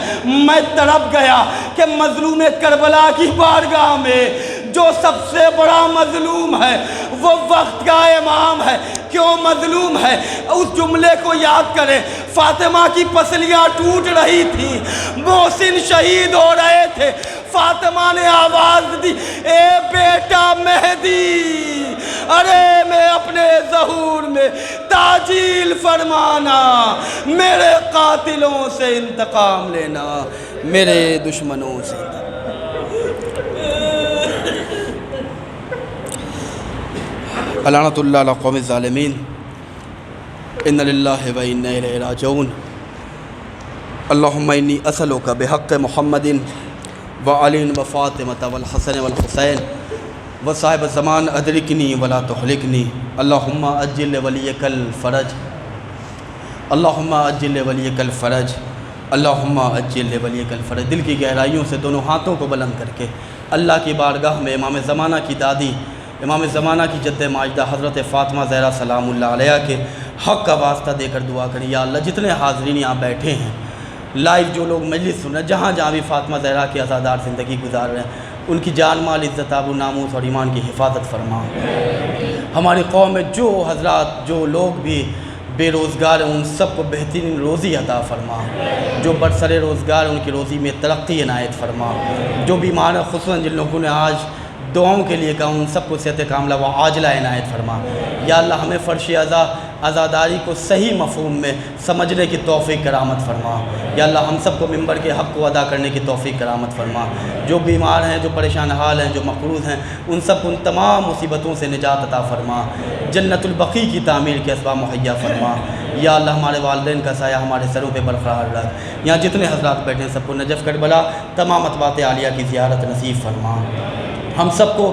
میں تڑپ گیا کہ مظلوم کربلا کی بارگاہ میں جو سب سے بڑا مظلوم ہے وہ وقت کا امام ہے۔ کیوں مظلوم ہے؟ اس جملے کو یاد کریں، فاطمہ کی پسلیاں ٹوٹ رہی تھیں، محسن شہید ہو رہے تھے، فاطمہ نے آواز دی اے بیٹا مہدی، ارے میں اپنے ظہور میں تعجیل فرمانا، میرے قاتلوں سے انتقام لینا، میرے دشمنوں سے انتقام۔ لعنت اللہ علی قوم الظالمین، ان للہ و انا الیہ راجعون۔ اللہم انی اسألک بحق محمد وعلی و فاطمہ والحسن والحسین وصاحب الزمان ادرکنی ولا تہلکنی، اللہم اجل ولیک الفرج، اللہم اجل ولیک الفرج، اللہم اجل ولیک الفرج۔ دل کی گہرائیوں سے دونوں ہاتھوں کو بلند کر کے اللہ کی بارگاہ میں امام زمانہ کی دادی، امام زمانہ کی جد ماجدہ حضرت فاطمہ زہرا سلام اللہ علیہ کے حق کا واسطہ دے کر دعا کریں۔ یا اللہ جتنے حاضرین یہاں بیٹھے ہیں، لائیو جو لوگ مجلس سن رہے ہیں، جہاں جہاں بھی فاطمہ زہرا کی عزادار زندگی گزار رہے ہیں، ان کی جان مال عزت آبرو ناموس اور ایمان کی حفاظت فرما۔ ہماری قوم میں جو حضرات جو لوگ بھی بے روزگار ہیں ان سب کو بہترین روزی عطا فرما، جو برسر روزگار ان کی روزی میں ترقی عنایت فرما، جو بیمار ہیں خصوصاً جن لوگوں نے آج دعاؤں کے لیے کہا ان سب کو صحت کاملہ و عاجلہ عنایت فرما۔ یا اللہ ہمیں فرش عزاداری کو صحیح مفہوم میں سمجھنے کی توفیق کرامت فرما۔ یا اللہ ہم سب کو منبر کے حق کو ادا کرنے کی توفیق کرامت فرما۔ جو بیمار ہیں، جو پریشان حال ہیں، جو مقروض ہیں، ان سب کو ان تمام مصیبتوں سے نجات عطا فرما، جنت البقیع کی تعمیر کے اسباب مہیا فرما۔ یا اللہ ہمارے والدین کا سایہ ہمارے سروں پہ برقرار رکھ۔ یہاں جتنے حضرات بیٹھے ہیں سب کو نجف کربلا تمام اتباعِ عالیہ کی زیارت نصیب فرما۔ ہم سب کو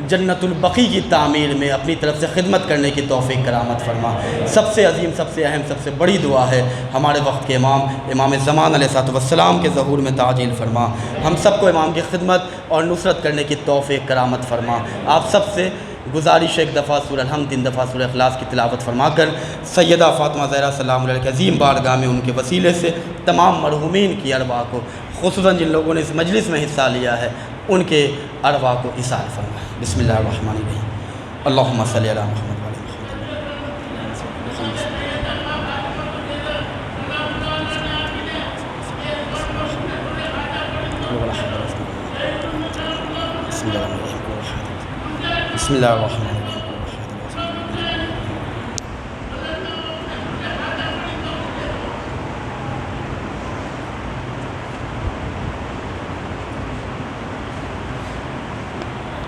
جنت البقی کی تعمیر میں اپنی طرف سے خدمت کرنے کی توفیق کرامت فرما۔ سب سے عظیم، سب سے اہم، سب سے بڑی دعا ہے ہمارے وقت کے امام زمان علیہ السلام کے ظہور میں تعجیل فرما۔ ہم سب کو امام کی خدمت اور نصرت کرنے کی توفیق کرامت فرما۔ آپ سب سے گزارش ایک دفعہ سورہ الحمد، 3 دفعہ سورہ اخلاص کی تلاوت فرما کر سیدہ فاطمہ زہرا سلام علیہ کے عظیم بارگاہ میں ان کے وسیلے سے تمام مرحومین کی ارواح کو، خصوصاً جن لوگوں نے اس مجلس میں حصہ لیا ہے، ان کے ارواح کو ایصال فرما۔ بسم اللہ الرحمن الرحیم۔ اللہم صلی علی محمد وعلی محمد۔ بسم اللہ الرحمن الرحیم۔